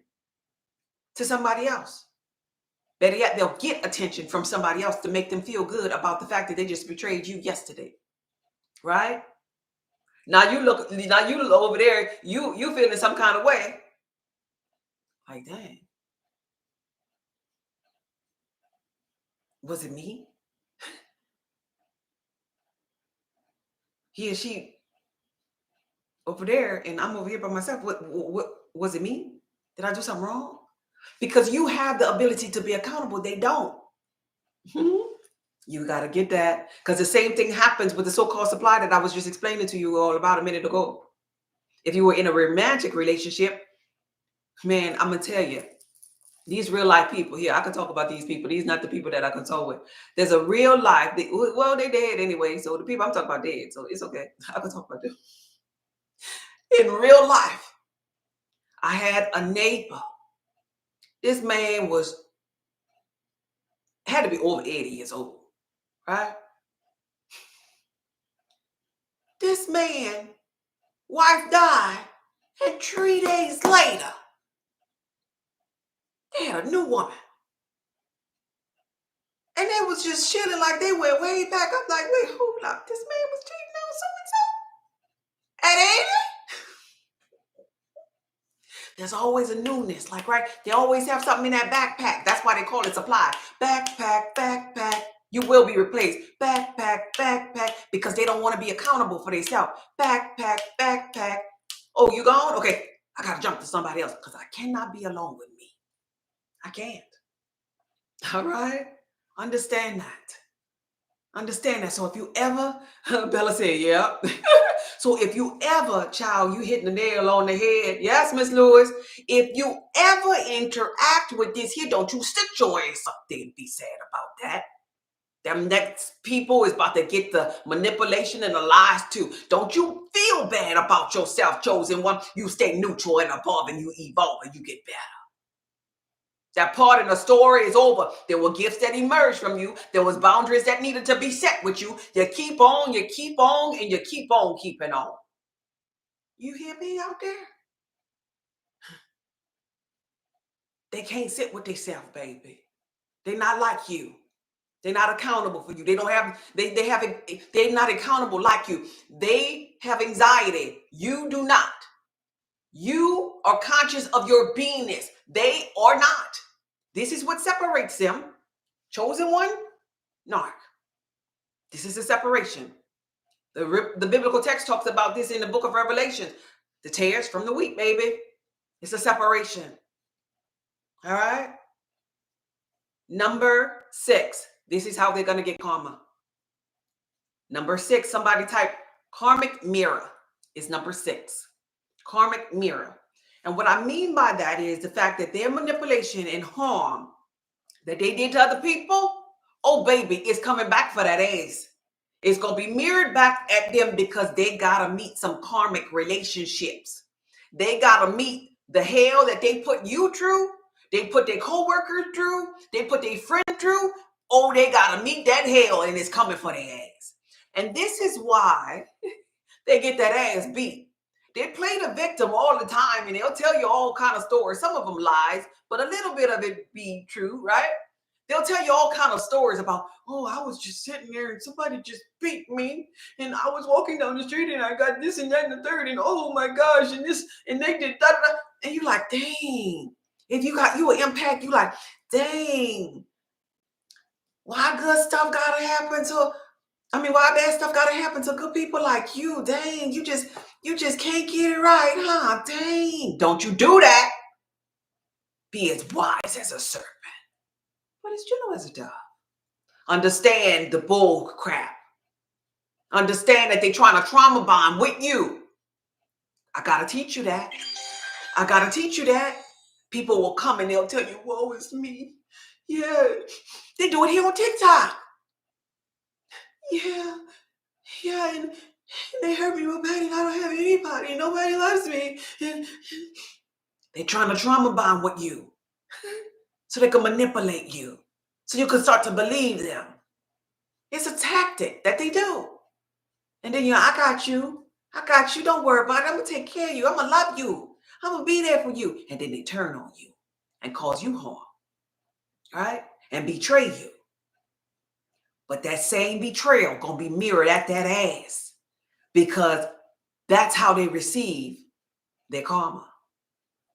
to somebody else. Better yet, they'll get attention from somebody else to make them feel good about the fact that they just betrayed you yesterday, right? Now you look over there, you feeling some kind of way. Like, dang. Was it me? He or she over there and I'm over here by myself. What was it me? Did I do something wrong? Because you have the ability to be accountable. They don't. You got to get that. Because the same thing happens with the so-called supply that I was just explaining to you all about a minute ago. If you were in a romantic relationship, man, I'm going to tell you, these real life people here, I can talk about these people. These are not the people that I consult with. There's a real life. They're dead anyway. So the people I'm talking about dead. So it's okay. I can talk about them. In real life, I had a neighbor This man had to be over 80 years old, right? This man, wife died, and 3 days later, they had a new woman. And they was just chilling like they went way back. I'm like, wait, hold up. This man was cheating on so-and-so at 80? There's always a newness, like, right? They always have something in that backpack. That's why they call it supply. Backpack, backpack. You will be replaced. Backpack, backpack. Because they don't want to be accountable for themselves. Backpack, backpack. Oh, you gone? Okay, I got to jump to somebody else because I cannot be alone with me. I can't. All right? Understand that. Understand that. So if you ever, Bella said, yeah. So if you ever, child, you hitting the nail on the head. Yes, Miss Lewis. If you ever interact with this here, don't you stick your ass up there and be sad about that. Them next people is about to get the manipulation and the lies too. Don't you feel bad about yourself, chosen one. You stay neutral and above and you evolve and you get better. That part in the story is over. There were gifts that emerged from you. There was boundaries that needed to be set with you. You keep on, and you keep on keeping on. You hear me out there? They can't sit with themselves, baby. They're not like you. They're not accountable for you. They don't have, they're not accountable like you. They have anxiety. You do not. You are conscious of your beingness. They are not. This is what separates them. Chosen one, narc. This is a separation. The biblical text talks about this in the book of Revelation. The tares from the wheat, baby. It's a separation. All right. Number 6. This is how they're going to get karma. Number 6, somebody type karmic mirror is number 6. Karmic mirror. And what I mean by that is the fact that their manipulation and harm that they did to other people, oh baby, it's coming back for that ass. It's going to be mirrored back at them because they got to meet some karmic relationships. They got to meet the hell that they put you through. They put their co-workers through. They put their friend through. Oh, they got to meet that hell and it's coming for their ass. And this is why they get that ass beat. They play the victim all the time and they'll tell you all kind of stories. Some of them lies, but a little bit of it be true, right? They'll tell you all kind of stories about, oh, I was just sitting there and somebody just beat me and I was walking down the street and I got this and that and the third and oh my gosh and this and they did that and you like, dang. If you an impact, you like, dang. Why good stuff gotta happen to? Why bad stuff gotta happen to good people like you? Dang, you just can't get it right, huh? Dang, don't you do that. Be as wise as a serpent, but as gentle as a dove. Understand the bull crap. Understand that they're trying to trauma bond with you. I gotta teach you that. I gotta teach you that. People will come and they'll tell you, woe is me. Yeah, they do it here on TikTok. Yeah, and they hurt me real bad and I don't have anybody and nobody loves me. And they're trying to trauma bond with you so they can manipulate you, so you can start to believe them. It's a tactic that they do. And then I got you, don't worry about it, I'm gonna take care of you, I'm gonna love you, I'm gonna be there for you. And then they turn on you and cause you harm, right? And betray you. But that same betrayal gonna be mirrored at that ass because that's how they receive their karma.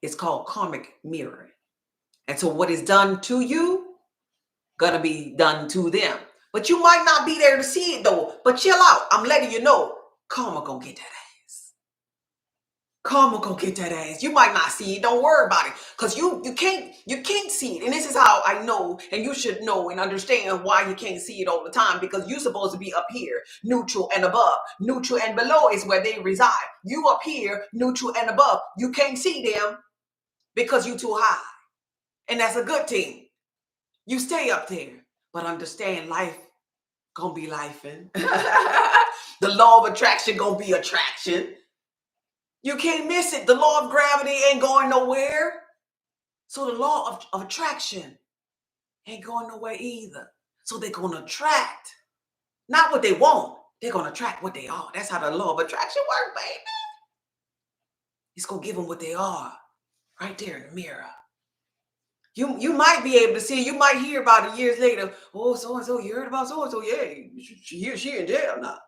It's called karmic mirroring. And so what is done to you, gonna be done to them. But you might not be there to see it though. But chill out. I'm letting you know, karma gonna get that ass. Karma gonna get that ass. You might not see it. Don't worry about it. Because you can't see it. And this is how I know, and you should know and understand why you can't see it all the time. Because you're supposed to be up here, neutral and above. Neutral and below is where they reside. You up here, neutral and above. You can't see them because you too high. And that's a good thing. You stay up there. But understand life gonna be lifing. The law of attraction gonna be attraction. You can't miss it. The law of gravity ain't going nowhere. So the law of attraction ain't going nowhere either. So they're going to attract not what they want. They're going to attract what they are. That's how the law of attraction works, baby. It's going to give them what they are right there in the mirror. You might be able to see, you might hear about it years later. Oh, so-and-so, you heard about so-and-so? Yeah, she in jail now.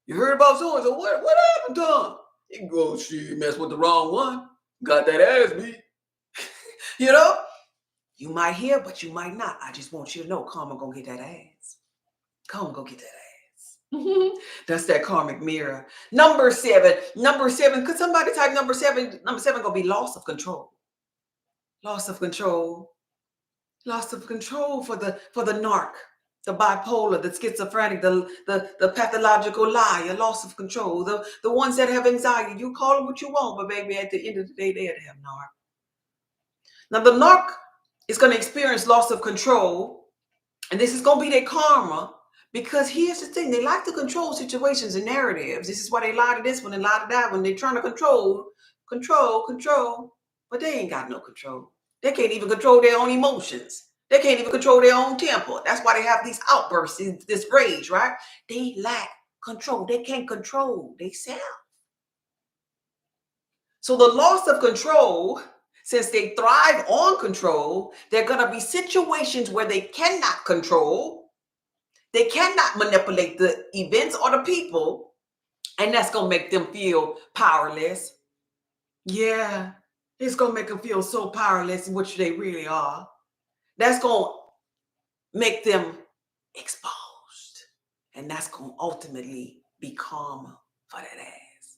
You heard about so-and-so? What happened to him? You go, she messed with the wrong one. Got that ass beat. You know? You might hear, but you might not. I just want you to know, karma gonna get that ass. Karma gonna get that ass. That's that karmic mirror. Number seven. Could somebody type number seven? Number seven gonna be loss of control. Loss of control. Loss of control for the narc, the bipolar, the schizophrenic, the pathological liar. Loss of control. The ones that have anxiety. You call them what you want, but baby, at the end of the day, they have narc. Now the narc is going to experience loss of control, and this is going to be their karma, because here's the thing: they like to control situations and narratives. This is why they lie to this one and lie to that one. They're trying to control, but they ain't got no control. They can't even control their own emotions. They can't even control their own temper. That's why they have these outbursts, this rage, right? They lack control. They can't control themselves. So the loss of control, since they thrive on control, there are going to be situations where they cannot control. They cannot manipulate the events or the people, and that's going to make them feel powerless. Yeah, it's going to make them feel so powerless, which they really are. That's going to make them exposed, and that's going to ultimately be karma for that ass.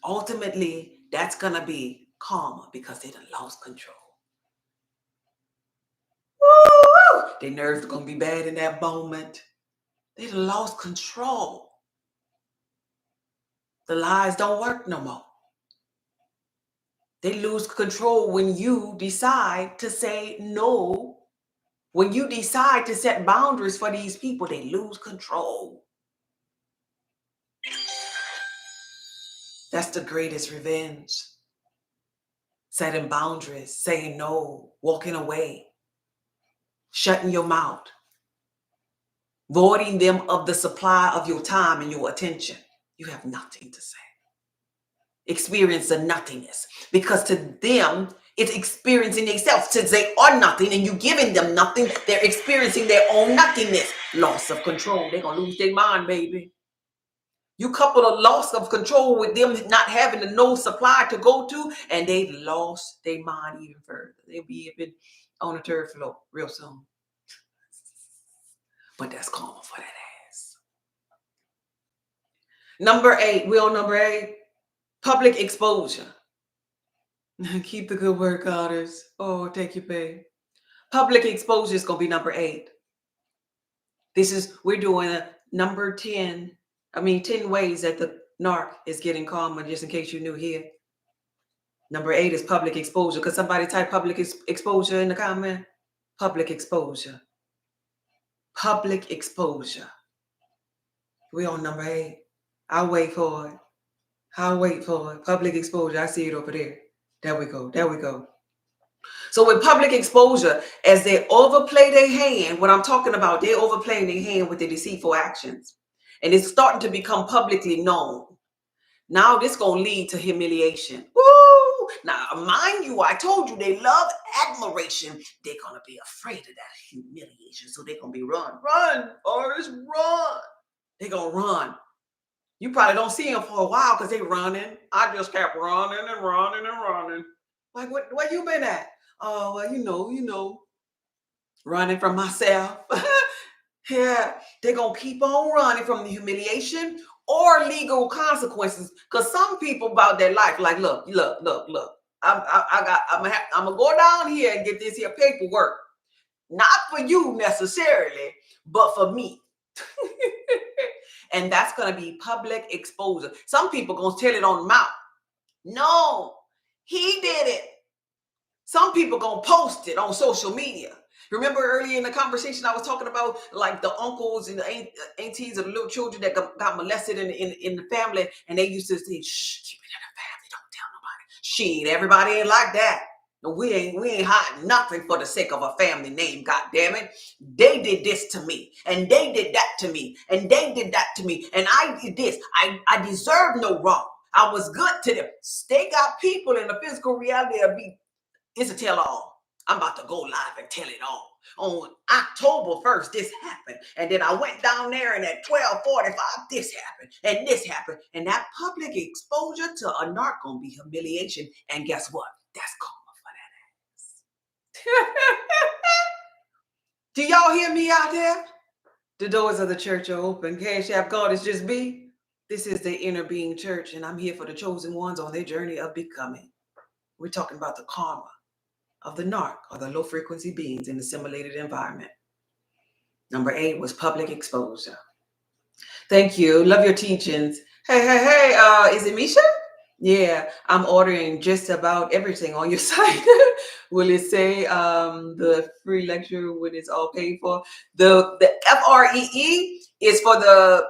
Ultimately, that's going to be karma because they done lost control. Woo! Their nerves are going to be bad in that moment. They done lost control. The lies don't work no more. They lose control when you decide to say no. When you decide to set boundaries for these people, they lose control. That's the greatest revenge. Setting boundaries, saying no, walking away, shutting your mouth, voiding them of the supply of your time and your attention. You have nothing to say. Experience the nothingness, because to them, it's experiencing themselves. Since they are nothing and you giving them nothing, they're experiencing their own nothingness. Loss of control. They're going to lose their mind, baby. You couple a loss of control with them not having the no supply to go to, and they've lost their mind even further. They'll be even on the third floor real soon. But that's karma for that ass. Number 8. We on number 8. Public exposure. Keep the good work, others. Oh, take your pay. Public exposure is going to be number 8. We're doing a number 10. 10 ways that the narc is getting karma, just in case you're new here. Number 8 is public exposure. Could somebody type public exposure in the comment? Public exposure. Public exposure. We're on number 8. I'll wait for it. Public exposure. I see it over there. There we go. So with public exposure, as they overplay their hand, what I'm talking about, they're overplaying their hand with their deceitful actions. And it's starting to become publicly known. Now this going to lead to humiliation. Woo! Now, mind you, I told you they love admiration. They're going to be afraid of that humiliation. So they're going to be run, Forrest, run. They're going to run. You probably don't see them for a while because they're running. I just kept running and running and running. Like, where you been at? Oh, well, you know, running from myself. Yeah, they're going to keep on running from the humiliation or legal consequences. Because some people about their life, like, look. I'm going to go down here and get this here paperwork. Not for you necessarily, but for me. And that's going to be public exposure. Some people going to tell it on the mouth. No, he did it. Some people going to post it on social media. Remember earlier in the conversation I was talking about, like the uncles and the aunties of the little children that got molested in the family, and they used to say, shh, keep it in the family, don't tell nobody. Shit, everybody ain't like that. We ain't hiding nothing for the sake of a family name, god damn it. They did this to me, and they did that to me, and they did that to me, and I did this. I deserve no wrong. I was good to them. They got people in the physical reality of be it's a tell-all. I'm about to go live and tell it all. On October 1st, this happened. And then I went down there and at 12:45, this happened. And this happened. And that public exposure to a narc gonna be humiliation. And guess what? That's karma for that ass. Do y'all hear me out there? The doors of the church are open. Cash App God is just me. This is the Inner Being Church, and I'm here for the chosen ones on their journey of becoming. We're talking about the karma of the narc, or the low frequency beings in the simulated environment. Number 8 was public exposure. Thank you. Love your teachings. Hey, is it Misha? Yeah, I'm ordering just about everything on your site. Will it say the free lecture when it's all paid for? The FREE is for the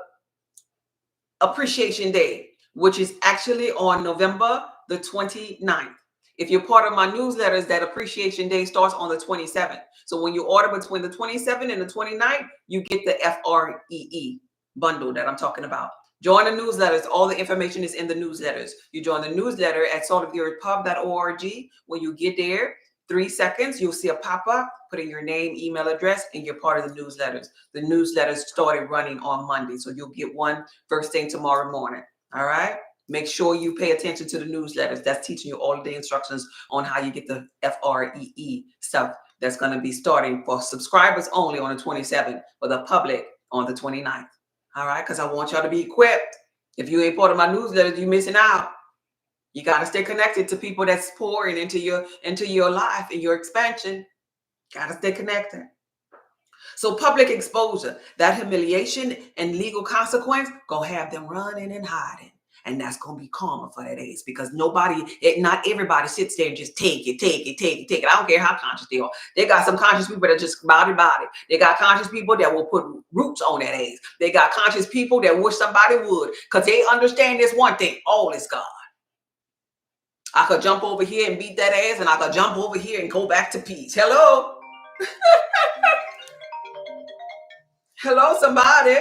Appreciation Day, which is actually on November the 29th. If you're part of my newsletters, that Appreciation Day starts on the 27th. So when you order between the 27th and the 29th, you get the FREE bundle that I'm talking about. Join the newsletters. All the information is in the newsletters. You join the newsletter at saltoftheearthpub.org. When you get there, 3 seconds, you'll see a pop-up. Put in your name, email address, and you're part of the newsletters. The newsletters started running on Monday, so you'll get one first thing tomorrow morning. All right? Make sure you pay attention to the newsletters. That's teaching you all of the instructions on how you get the FREE stuff that's going to be starting for subscribers only on the 27th, for the public on the 29th. All right? Because I want y'all to be equipped. If you ain't part of my newsletters, you're missing out. You got to stay connected to people that's pouring into your life and your expansion. Got to stay connected. So public exposure, that humiliation and legal consequence, gonna have them running and hiding. And that's going to be karma for that ass, because not everybody sits there and just take it. I don't care how conscious they are. They got some conscious people that just body. They got conscious people that will put roots on that ass. They got conscious people that wish somebody would, because they understand this one thing: all is God. I could jump over here and beat that ass, and I could jump over here and go back to peace. Hello? Hello, somebody.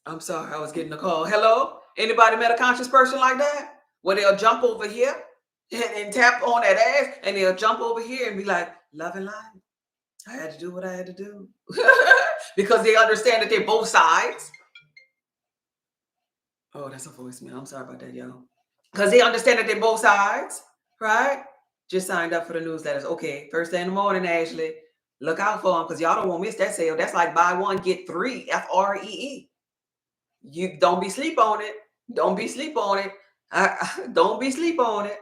I'm sorry, I was getting a call. Hello? Anybody met a conscious person like that? Where they'll jump over here and tap on that ass, and they'll jump over here and be like, love and light. I had to do what I had to do. Because they understand that they're both sides. Oh, that's a voicemail. I'm sorry about that, y'all. Because they understand that they're both sides, right? Just signed up for the newsletters. Okay, first thing in the morning, Ashley. Look out for them, because y'all don't want to miss that sale. That's like buy one, get 3, FREE. You don't be sleep on it. Don't be sleep on it. Don't be sleep on it.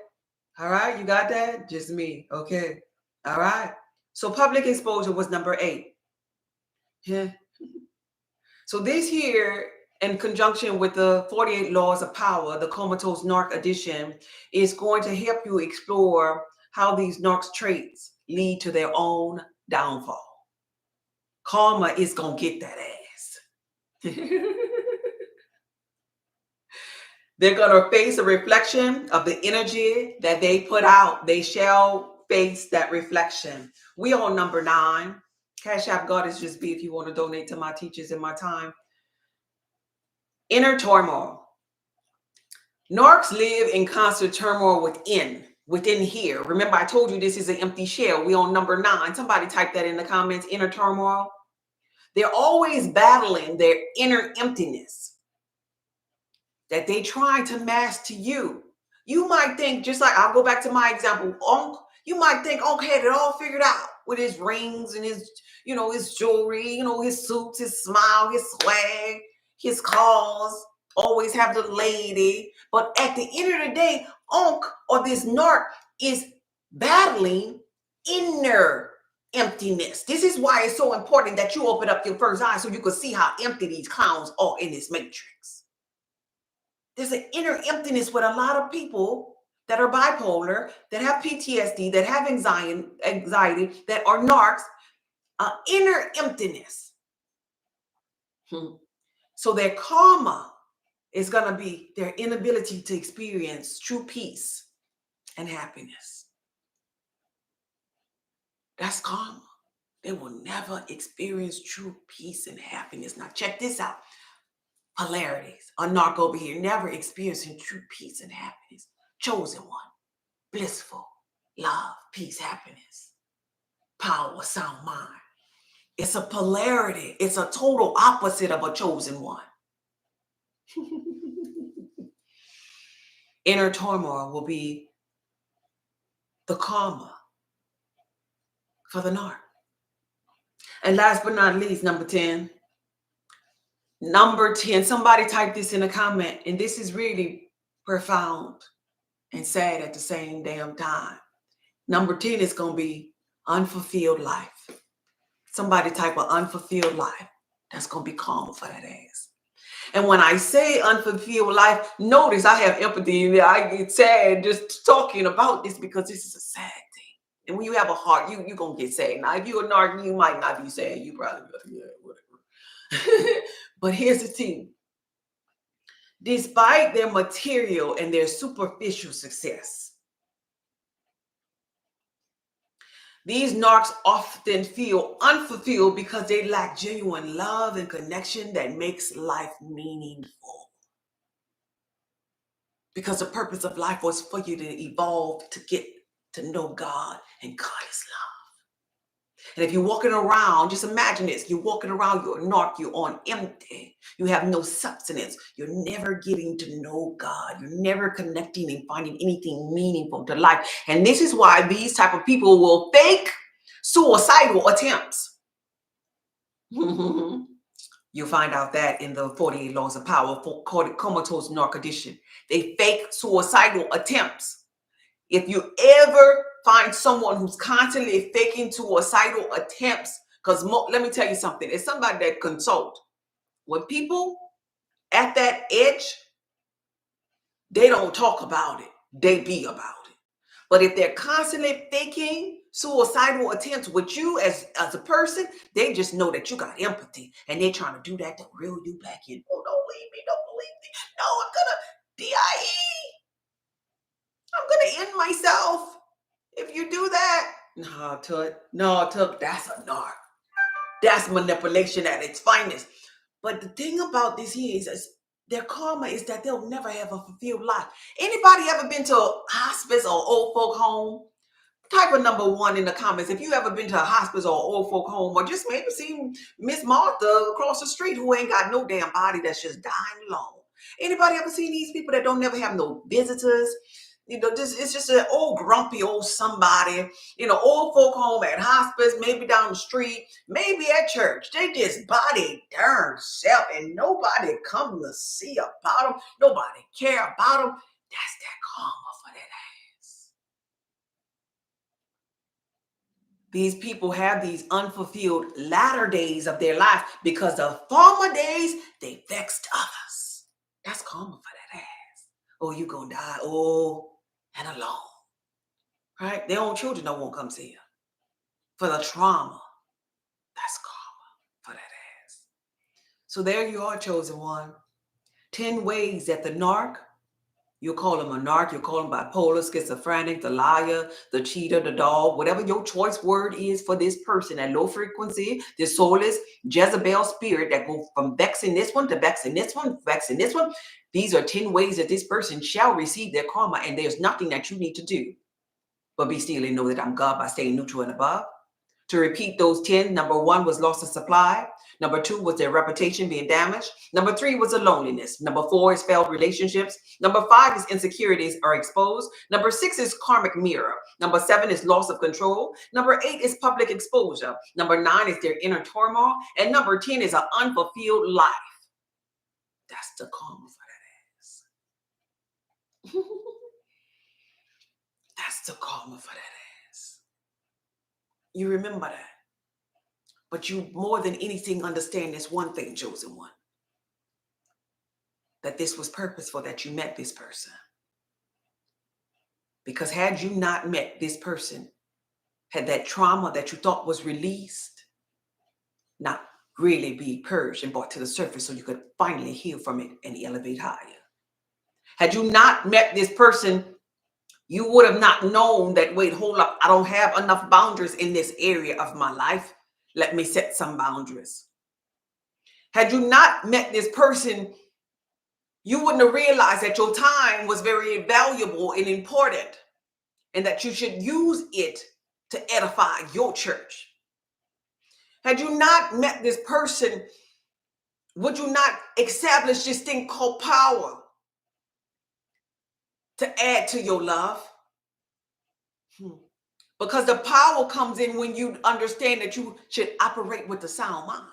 All right, you got that? Just me. Okay. All right. So public exposure was number 8. Yeah. So this here, in conjunction with the 48 Laws of Power, the Comatose Narc Edition, is going to help you explore how these narcs traits lead to their own downfall. Karma is going to get that ass. They're going to face a reflection of the energy that they put out. They shall face that reflection. We on number 9. Cash App God is just be if you want to donate to my teachers and my time. Inner turmoil. Narcs live in constant turmoil within here. Remember, I told you this is an empty shell. We on number 9. Somebody type that in the comments. Inner turmoil. They're always battling their inner emptiness that they try to mask to you. You might think, just like I'll go back to my example, Unc, you might think Unc had it all figured out with his rings and his jewelry, his suits, his smile, his swag, his cars, always have the lady. But at the end of the day, Unc, or this narc, is battling inner emptiness. This is why it's so important that you open up your first eye so you can see how empty these clowns are in this matrix. There's an inner emptiness with a lot of people that are bipolar, that have PTSD, that have anxiety, that are narcs, inner emptiness. So their karma It's going to be their inability to experience true peace and happiness. That's karma. They will never experience true peace and happiness. Now, check this out. Polarities. A narc over here, never experiencing true peace and happiness. Chosen one. Blissful. Love, peace, happiness. Power, sound mind. It's a polarity. It's a total opposite of a chosen one. Inner turmoil will be the karma for the narc. And last but not least, number 10. Number 10, somebody type this in a comment, and this is really profound and sad at the same damn time. Number 10 is going to be unfulfilled life. Somebody type of unfulfilled life. That's going to be karma for that ass. And when I say unfulfilled life, notice I have empathy. I get sad just talking about this because this is a sad thing. And when you have a heart, you're going to get sad. Now, if you're a narc, you might not be sad. You probably be like, yeah, whatever. But here's the thing. Despite their material and their superficial success, these narcs often feel unfulfilled because they lack genuine love and connection that makes life meaningful. Because the purpose of life was for you to evolve, to get to know God, and God is love. And if you're walking around, just imagine this, you're walking around, you're a narc, you're on empty, you have no substance, you're never getting to know God, you're never connecting and finding anything meaningful to life. And this is why these type of people will fake suicidal attempts. You'll find out that in the 48 Laws of Power, comatose narc edition. They fake suicidal attempts. If you ever find someone who's constantly faking suicidal attempts, because let me tell you something, it's somebody that consult. When people at that edge, they don't talk about it, they be about it. But if they're constantly faking suicidal attempts with you as a person, they just know that you got empathy and they're trying to do that to reel you back in. Oh, don't leave me, don't believe me. No, I'm gonna DIE. I'm gonna end myself. If you do that, no, Tut, that's a narc. That's manipulation at its finest. But the thing about this here is their karma is that they'll never have a fulfilled life. Anybody ever been to a hospice or old folk home? Type of number 1 in the comments if you ever been to a hospice or old folk home, or just maybe seen Miss Martha across the street who ain't got no damn body, that's just dying alone. Anybody ever seen these people that don't never have no visitors? You know, this it's just an old grumpy old somebody, old folk home, at hospice, maybe down the street, maybe at church. They just body darn self, and nobody come to see about them. Nobody care about them. That's that karma for that ass. These people have these unfulfilled latter days of their life because the former days, they vexed others. That's karma for that ass. Oh, you gonna die. Oh, and alone, right? Their own children don't want to come see you for the trauma. That's karma for that ass. So there you are, chosen one. 10 ways that the narc, you'll call him a narc, you'll call him bipolar, schizophrenic, the liar, the cheater, the dog, whatever your choice word is for this person at low frequency, this soulless Jezebel spirit that go from vexing this one to vexing this one, vexing this one. These are 10 ways that this person shall receive their karma, and there's nothing that you need to do but be still and know that I'm God by staying neutral and above. To repeat those 10, number 1 was loss of supply. Number 2 was their reputation being damaged. Number 3 was the loneliness. Number 4 is failed relationships. Number 5 is insecurities are exposed. Number 6 is karmic mirror. Number 7 is loss of control. Number 8 is public exposure. Number 9 is their inner turmoil. And number 10 is an unfulfilled life. That's the karma for that ass. That's the karma for that ass. You remember that. But you more than anything understand this one thing, chosen one. That this was purposeful, that you met this person. Because had you not met this person, had that trauma that you thought was released not really be purged and brought to the surface so you could finally heal from it and elevate higher. Had you not met this person, you would have not known that, wait, hold up, I don't have enough boundaries in this area of my life. Let me set some boundaries. Had you not met this person, you wouldn't have realized that your time was very valuable and important, and that you should use it to edify your church. Had you not met this person, would you not establish this thing called power to add to your love? Because the power comes in when you understand that you should operate with the sound mind.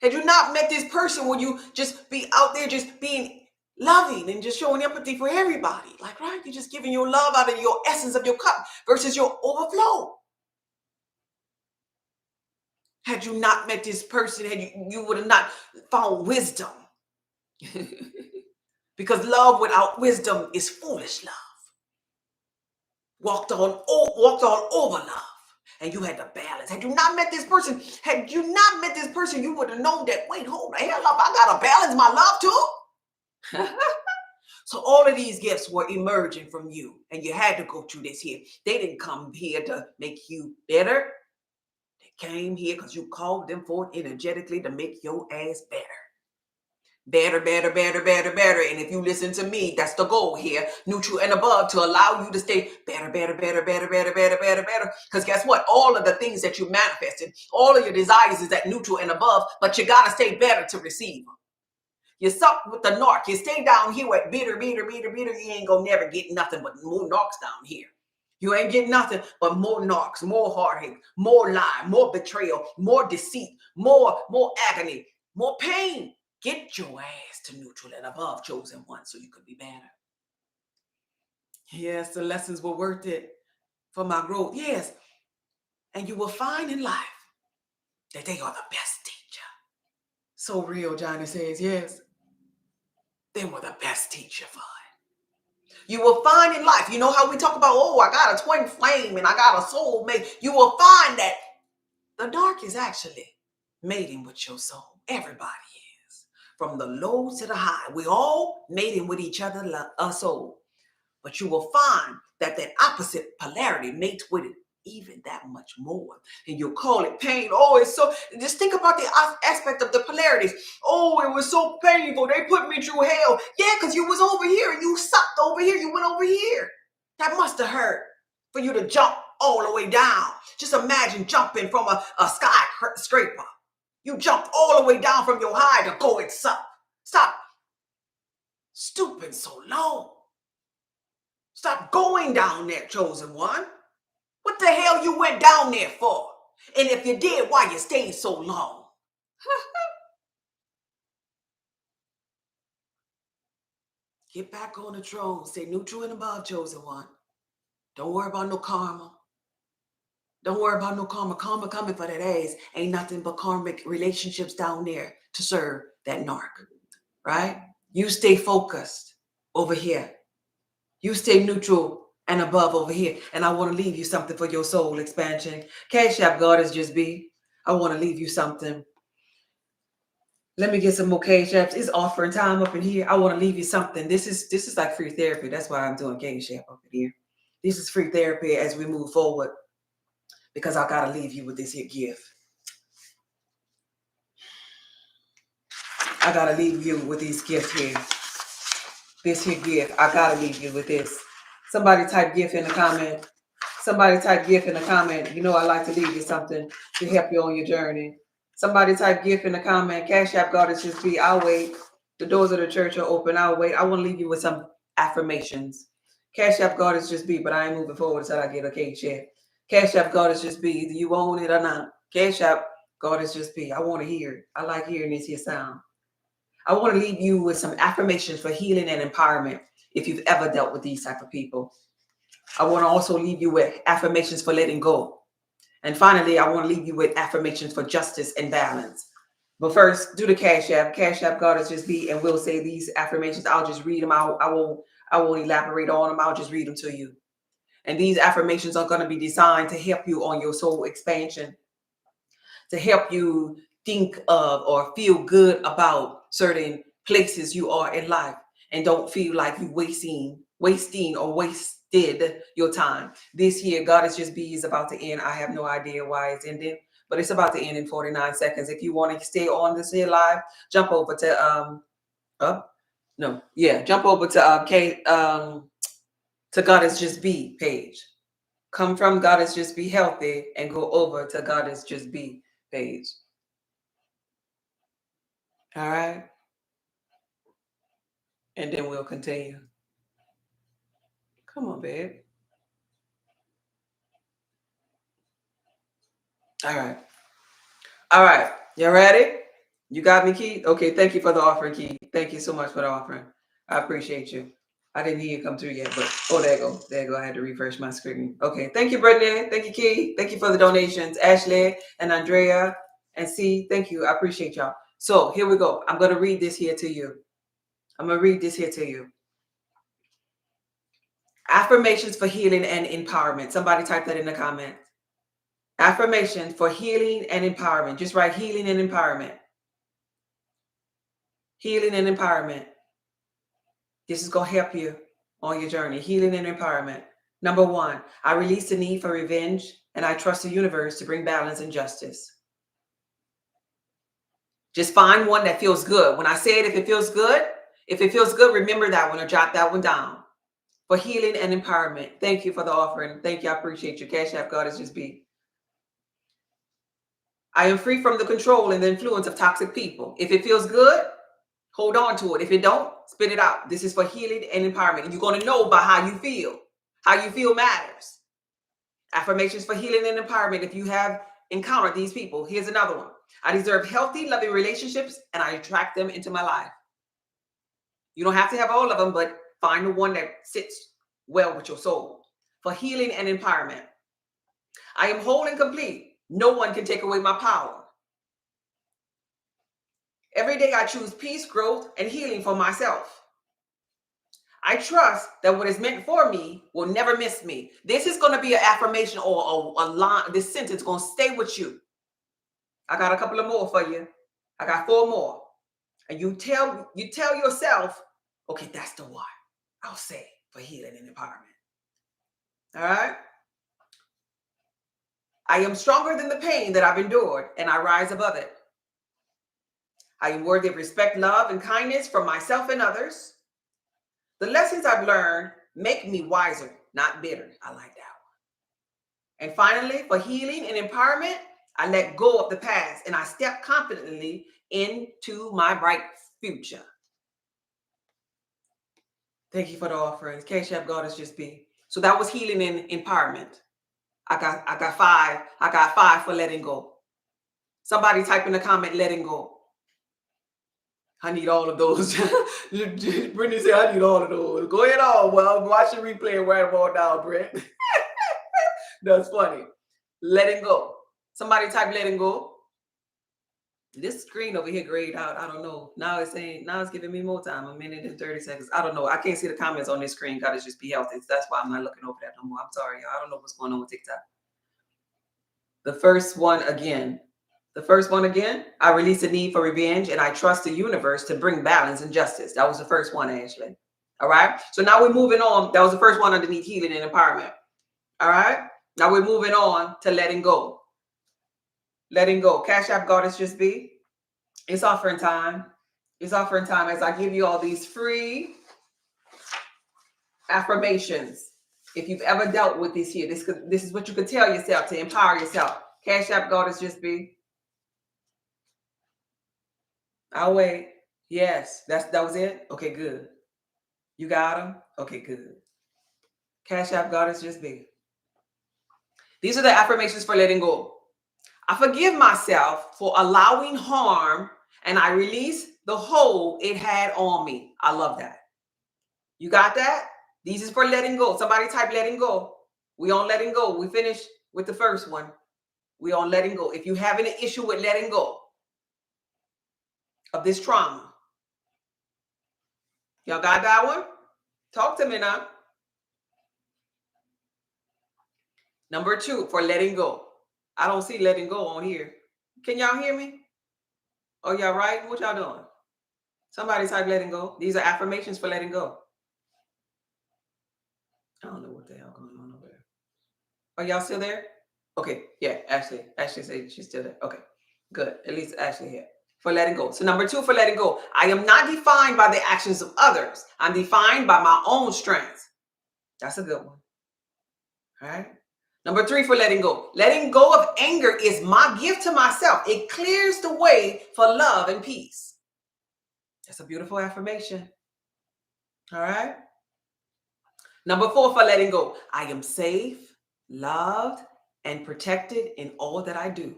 Had you not met this person, would you just be out there just being loving and just showing empathy for everybody? Like, right? You're just giving your love out of your essence of your cup versus your overflow. Had you not met this person, you would have not found wisdom. Because love without wisdom is foolish love. Walked all over love. And you had to balance. Had you not met this person, you would have known that, wait, hold the hell up, I gotta balance my love too. So all of these gifts were emerging from you, and you had to go through this here. They didn't come here to make you better. They came here because you called them forth energetically to make your ass better. Better, better, better, better, better. And if you listen to me, that's the goal here. Neutral and above, to allow you to stay better, better, better, better, better, better, better, better. Because guess what? All of the things that you manifested, all of your desires is at neutral and above, but you got to stay better to receive them. You suck with the narc. You stay down here at bitter, bitter, bitter, bitter. You ain't going to never get nothing but more narcs down here. You ain't getting nothing but more narcs, more heartache, more lie, more betrayal, more deceit, more agony, more pain. Get your ass to neutral and above, chosen one, so you could be better. Yes, the lessons were worth it for my growth. Yes. And you will find in life that they are the best teacher. So real, Johnny says, yes. They were the best teacher for it. You will find in life, you know how we talk about, oh, I got a twin flame and I got a soulmate. You will find that the dark is actually mating with your soul. Everybody is. From the low to the high. We all mating with each other, a soul. But you will find that opposite polarity mates with it even that much more. And you'll call it pain. Oh, it's so, just think about the aspect of the polarities. Oh, it was so painful. They put me through hell. Yeah, because you was over here and you sucked over here. You went over here. That must have hurt for you to jump all the way down. Just imagine jumping from a skyscraper. You jumped all the way down from your high to go and suck. Stop stooping so low. Stop going down there, chosen one. What the hell you went down there for? And if you did, why you stayed so long? Get back on the throne. Stay neutral and above, chosen one. Don't worry about no karma. Don't worry about no karma. Karma coming for that ass. Ain't nothing but karmic relationships down there to serve that narc. Right? You stay focused over here. You stay neutral and above over here. And I want to leave you something for your soul expansion. Cash App Goddess just be. I want to leave you something. Let me get some more Cash Apps. It's offering time up in here. I want to leave you something. This is like free therapy. That's why I'm doing Cash App up in here. This is free therapy as we move forward. Because I got to leave you with this here gift. I got to leave you with these gifts here. This here gift. I got to leave you with this. Somebody type gift in the comment. Somebody type gift in the comment. You know I like to leave you something to help you on your journey. Somebody type gift in the comment. Cash App Goddess just be. I'll wait. The doors of the church are open. I'll wait. I want to leave you with some affirmations. Cash App Goddess just be, but I ain't moving forward until I get a Cash App. Cash App Goddess just be. Either you own it or not. Cash App Goddess just be. I want to hear it. I like hearing this here sound. I want to leave you with some affirmations for healing and empowerment if you've ever dealt with these type of people. I want to also leave you with affirmations for letting go. And finally, I want to leave you with affirmations for justice and balance. But first, do the Cash App. Cash App Goddess just be, and we'll say these affirmations. I'll just read them out. I won't elaborate on them. I'll just read them to you. And these affirmations are going to be designed to help you on your soul expansion, to help you think of or feel good about certain places you are in life and don't feel like you wasting or wasted your time. This here, God is just be is about to end. I have no idea why it's ending, but it's about to end in 49 seconds. If you want to stay on this here live, jump over to jump over to to God is just be page. Come from God is just be healthy and go over to God is just be page. All right. And then we'll continue. Come on, babe. All right. All right. You ready? You got me, Keith? Okay. Thank you for the offering, Keith. Thank you so much for the offering. I appreciate you. I didn't hear you come through yet, but there you go. There you go. I had to refresh my screen. Okay. Thank you, Brittany. Thank you, Keith. Thank you for the donations. Ashley and Andrea and C. Thank you. I appreciate y'all. So here we go. I'm going to read this here to you. Affirmations for healing and empowerment. Somebody type that in the comments. Affirmations for healing and empowerment. Just write healing and empowerment. Healing and empowerment. This is going to help you on your journey. Healing and empowerment. Number 1, I release the need for revenge and I trust the universe to bring balance and justice. Just find one that feels good. When I say it, if it feels good, remember that one or jot that one down. For healing and empowerment. Thank you for the offering. Thank you. I appreciate you. Cash App God is just be. I am free from the control and the influence of toxic people. If it feels good, hold on to it. If it don't, spit it out. This is for healing and empowerment. And you're going to know by how you feel. How you feel matters. Affirmations for healing and empowerment. If you have encountered these people, here's another one. I deserve healthy, loving relationships, and I attract them into my life. You don't have to have all of them, but find the one that sits well with your soul. For healing and empowerment. I am whole and complete. No one can take away my power. Every day I choose peace, growth, and healing for myself. I trust that what is meant for me will never miss me. This is going to be an affirmation or a line. This sentence is going to stay with you. I got a couple of more for you. I got 4 more. And you tell yourself, okay, that's the one I'll say for healing and empowerment. All right. I am stronger than the pain that I've endured, and I rise above it. I am worthy of respect, love, and kindness from myself and others. The lessons I've learned make me wiser, not bitter. I like that one. And finally, for healing and empowerment, I let go of the past and I step confidently into my bright future. Thank you for the offerings. Cash App God is just be. So that was healing and empowerment. I got 5. I got 5 for letting go. Somebody type in the comment, letting go. I need all of those. Brittany said, I need all of those. Go ahead on. Well, watch the replay and write them all down, Britt. That's funny. Letting go. Somebody type letting go. This screen over here grayed out. I don't know. Now it's giving me more time. 1 minute and 30 seconds. I don't know. I can't see the comments on this screen. Gotta just be healthy. That's why I'm not looking over that no more. I'm sorry, y'all. I don't know what's going on with TikTok. The first one again. I release the need for revenge and I trust the universe to bring balance and justice. That was the first one, Ashley. All right. So now we're moving on. That was the first one underneath healing and empowerment. All right. Now we're moving on to letting go. Letting go. Cash App Goddess just be. It's offering time. It's offering time as I give you all these free affirmations. If you've ever dealt with this here, this is what you could tell yourself to empower yourself. Cash App Goddess just be. I'll wait. Yes, that was it. Okay, good. You got them. Okay, good. Cash App Goddess just be. These are the affirmations for letting go. I forgive myself for allowing harm and I release the hold it had on me. I love that. You got that? These is for letting go. Somebody type letting go. We on letting go. We finished with the first one. We on letting go. If you having an issue with letting go of this trauma, y'all got that one? Talk to me now. Number 2 for letting go. I don't see letting go on here. Can y'all hear me? Oh, y'all right? What y'all doing? Somebody type letting go. These are affirmations for letting go. I don't know what the hell going on over there. Are y'all still there? Okay, yeah, Ashley said she's still there. Okay, good. At least Ashley here. For letting go. So number 2 for letting go. I am not defined by the actions of others. I'm defined by my own strengths. That's a good one. All right. Number 3 for letting go. Letting go of anger is my gift to myself. It clears the way for love and peace. That's a beautiful affirmation. All right. Number 4 for letting go. I am safe, loved, and protected in all that I do.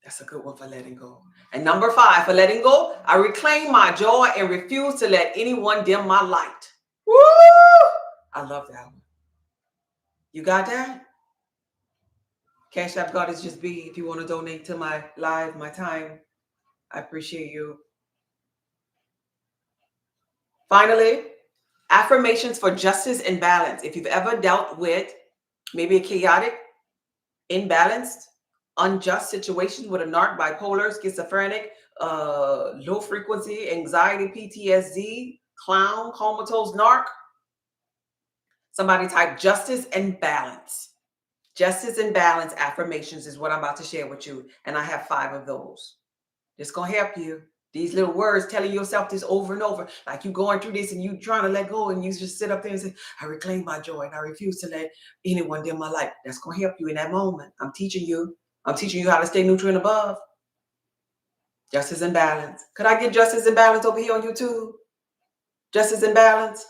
That's a good one for letting go. And number 5 for letting go. I reclaim my joy and refuse to let anyone dim my light. Woo! I love that one. You got that? Cash App God is just be. If you want to donate to my live, my time, I appreciate you. Finally, affirmations for justice and balance. If you've ever dealt with maybe a chaotic, imbalanced, unjust situation with a narc, bipolar, schizophrenic, low frequency, anxiety, PTSD, clown, comatose, narc, somebody type justice and balance. Justice and balance affirmations is what I'm about to share with you. And I have 5 of those. It's going to help you. These little words telling yourself this over and over, like you going through this and you trying to let go, and you just sit up there and say, I reclaim my joy and I refuse to let anyone dim my light. That's going to help you in that moment. I'm teaching you how to stay neutral and above. Justice and balance. Could I get justice and balance over here on YouTube? Justice and balance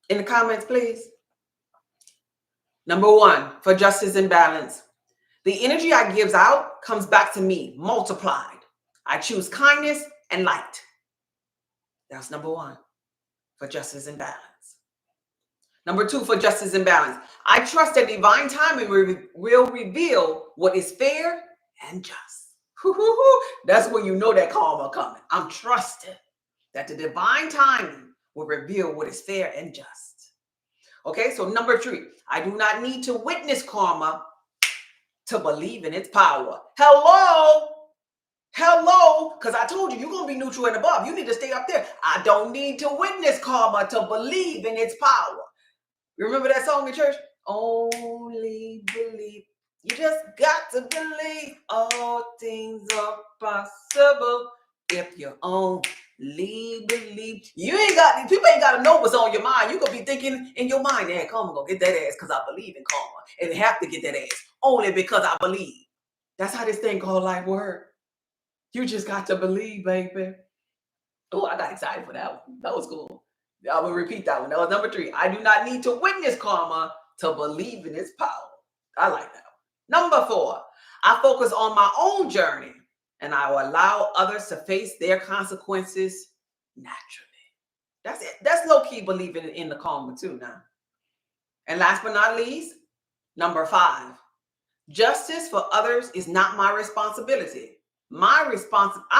in the comments, please. Number 1 for justice and balance. The energy I gives out comes back to me multiplied. I choose kindness and light. That's number 1 for justice and balance. Number 2 for justice and balance. I trust that divine timing will reveal what is fair and just. That's when you know that karma coming. I'm trusting that the divine timing will reveal what is fair and just. Okay, so number 3, I do not need to witness karma to believe in its power. Hello, because I told you, you're going to be neutral and above. You need to stay up there. I don't need to witness karma to believe in its power. You remember that song in church? Only believe. You just got to believe all things are possible if you only believe. People ain't got to know what's on your mind. You could be thinking in your mind, hey, karma gonna get that ass because I believe in karma. And have to get that ass only because I believe. That's how this thing called life works. You just got to believe, baby. Oh, I got excited for that one. That was cool. I will repeat that one. That was number 3. I do not need to witness karma to believe in its power. I like that one. Number 4, I focus on my own journey and I will allow others to face their consequences naturally. That's it. That's low-key believing in the karma too now. And last but not least, number 5, justice for others is not my responsibility. I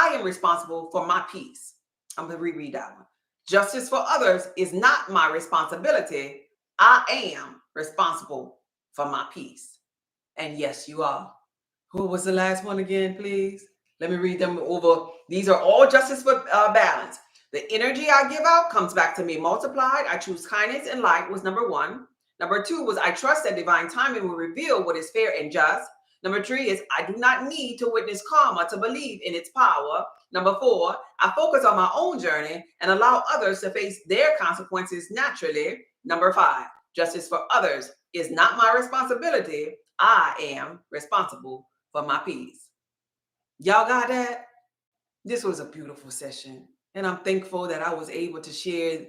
am responsible for my peace. I'm going to reread that one. Justice for others is not my responsibility. I am responsible for my peace. And yes, you are. Who was the last one again, please? Let me read them over. These are all justice for balance. The energy I give out comes back to me multiplied. I choose kindness and light was number 1. Number 2 was I trust that divine timing will reveal what is fair and just. Number 3 is I do not need to witness karma to believe in its power. Number 4, I focus on my own journey and allow others to face their consequences naturally. Number 5, justice for others is not my responsibility. I am responsible for my peace. Y'all got that? This was a beautiful session. And I'm thankful that I was able to share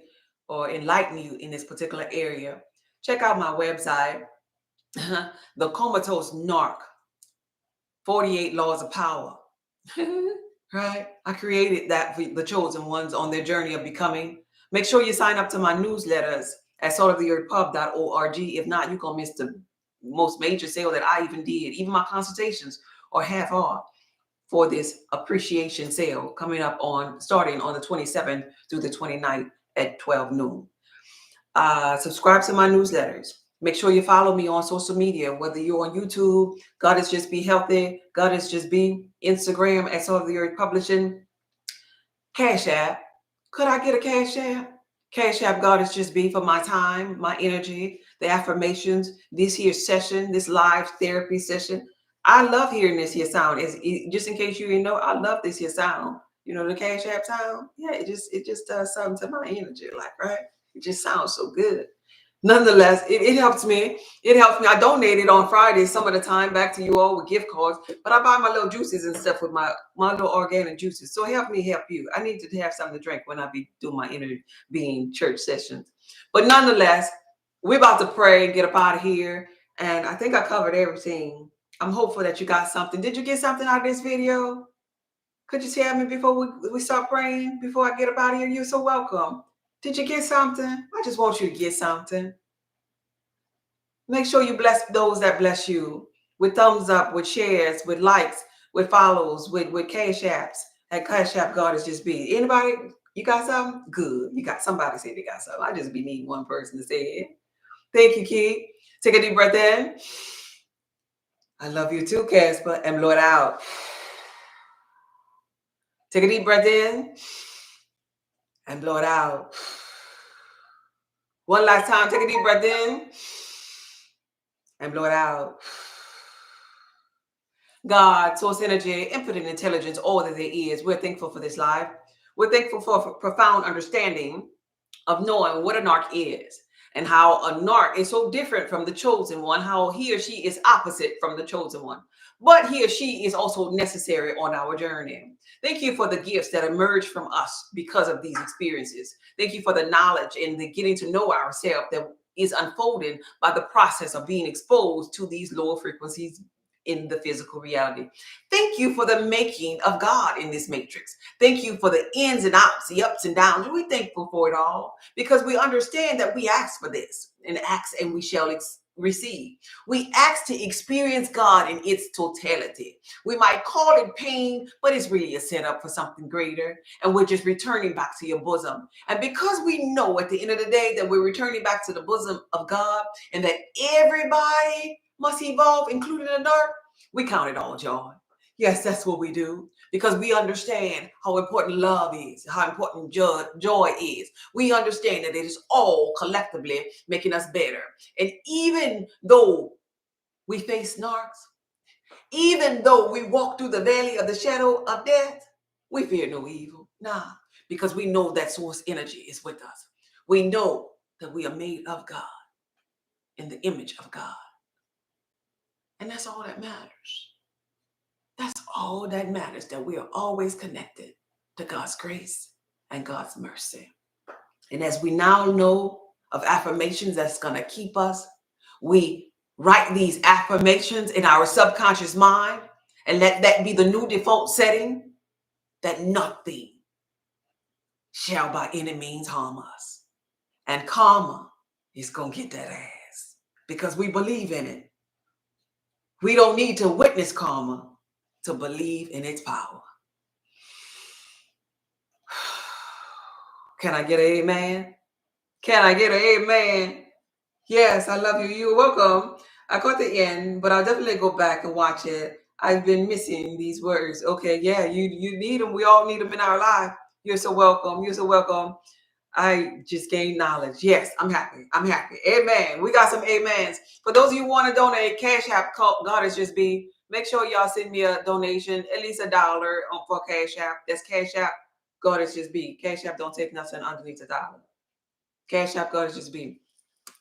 or enlighten you in this particular area. Check out my website, The Comatose Narc. 48 Laws of Power. Right? I created that for the chosen ones on their journey of becoming. Make sure you sign up to my newsletters at saltoftheearthpub.org. If not, you're going to miss the most major sale that I even did. Even my consultations are half off for this appreciation sale coming up starting on the 27th through the 29th at 12 noon. Subscribe to my newsletters. Make sure you follow me on social media, whether you're on YouTube, God is Just Be Healthy, God is Just Be, Instagram, at Soul of the Earth Publishing, Cash App. Could I get a Cash App? Cash App, God is Just Be, for my time, my energy, the affirmations, this here session, this live therapy session. I love hearing this here sound. Just in case you didn't know, I love this here sound. You know the Cash App sound? Yeah, it just does something to my energy, like, right? It just sounds so good. Nonetheless, it helps me. It helps me. I donate it on Fridays some of the time back to you all with gift cards, but I buy my little juices and stuff with my little organic juices. So help me help you. I need to have something to drink when I be doing my inner being church sessions. But nonetheless, we're about to pray and get up out of here. And I think I covered everything. I'm hopeful that you got something. Did you get something out of this video? Could you tell me before we start praying, before I get up out of here? You're so welcome. Did you get something? I just want you to get something. Make sure you bless those that bless you with thumbs up, with shares, with likes, with follows, with Cash Apps. At Cash App, God is Just Be. Anybody, you got something? Good. You got somebody say they got something. I just be needing one person to say it. Thank you, Keith. Take a deep breath in. I love you too, Casper. And blow it out. Take a deep breath in and blow it out. One last time. Take a deep breath in and blow it out. God, source energy, infinite intelligence, all that there is. We're thankful for this life. We're thankful for profound understanding of knowing what a narc is and how a narc is so different from the chosen one, how he or she is opposite from the chosen one. But he or she is also necessary on our journey. Thank you for the gifts that emerge from us because of these experiences. Thank you for the knowledge and the getting to know ourselves that is unfolded by the process of being exposed to these lower frequencies in the physical reality. Thank you for the making of God in this matrix. Thank you for the ins and outs, the ups and downs. We're thankful for it all because we understand that we ask for this and ask and we shall receive. We ask to experience God in its totality. We might call it pain, but it's really a setup for something greater. And we're just returning back to your bosom. And because we know at the end of the day that we're returning back to the bosom of God and that everybody must evolve, including the dark, we count it all joy. Yes, that's what we do because we understand how important love is, how important joy is. We understand that it is all collectively making us better. And even though we face narcs, even though we walk through the valley of the shadow of death, we fear no evil. Nah, because we know that source energy is with us. We know that we are made of God, in the image of God. And that's all that matters. That's all that matters, that we are always connected to God's grace and God's mercy. And as we now know of affirmations that's going to keep us, we write these affirmations in our subconscious mind and let that be the new default setting, that nothing shall by any means harm us. And karma is going to get that ass because we believe in it. We don't need to witness karma to believe in its power. Can I get an amen? Can I get an amen? Yes, I love you. You're welcome. I caught the end, but I'll definitely go back and watch it. I've been missing these words. Okay, yeah, you need them. We all need them in our life. You're so welcome. You're so welcome. I just gained knowledge. Yes, I'm happy. I'm happy. Amen. We got some amens. For those of you who want to donate, Cash App, God is Just Be. Make sure y'all send me a donation, at least $1 for Cash App. That's Cash App, God is Just Be. Cash App don't take nothing underneath $1. Cash App, God is Just Be.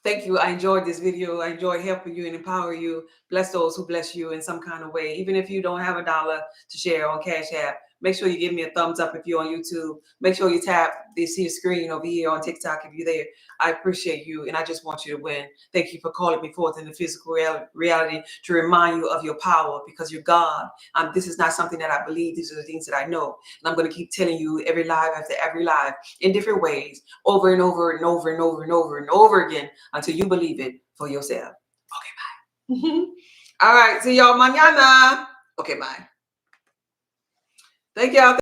Thank you. I enjoyed this video. I enjoy helping you and empower you. Bless those who bless you in some kind of way. Even if you don't have $1 to share on Cash App, make sure you give me a thumbs up if you're on YouTube. Make sure you tap this here screen over here on TikTok if you're there. I appreciate you and I just want you to win. Thank you for calling me forth in the physical reality to remind you of your power because you're God. This is not something that I believe. These are the things that I know. And I'm going to keep telling you every live after every live in different ways, over and over and over and over and over and over again until you believe it for yourself. Okay, bye. All right. See y'all mañana. Okay, bye. Thank y'all.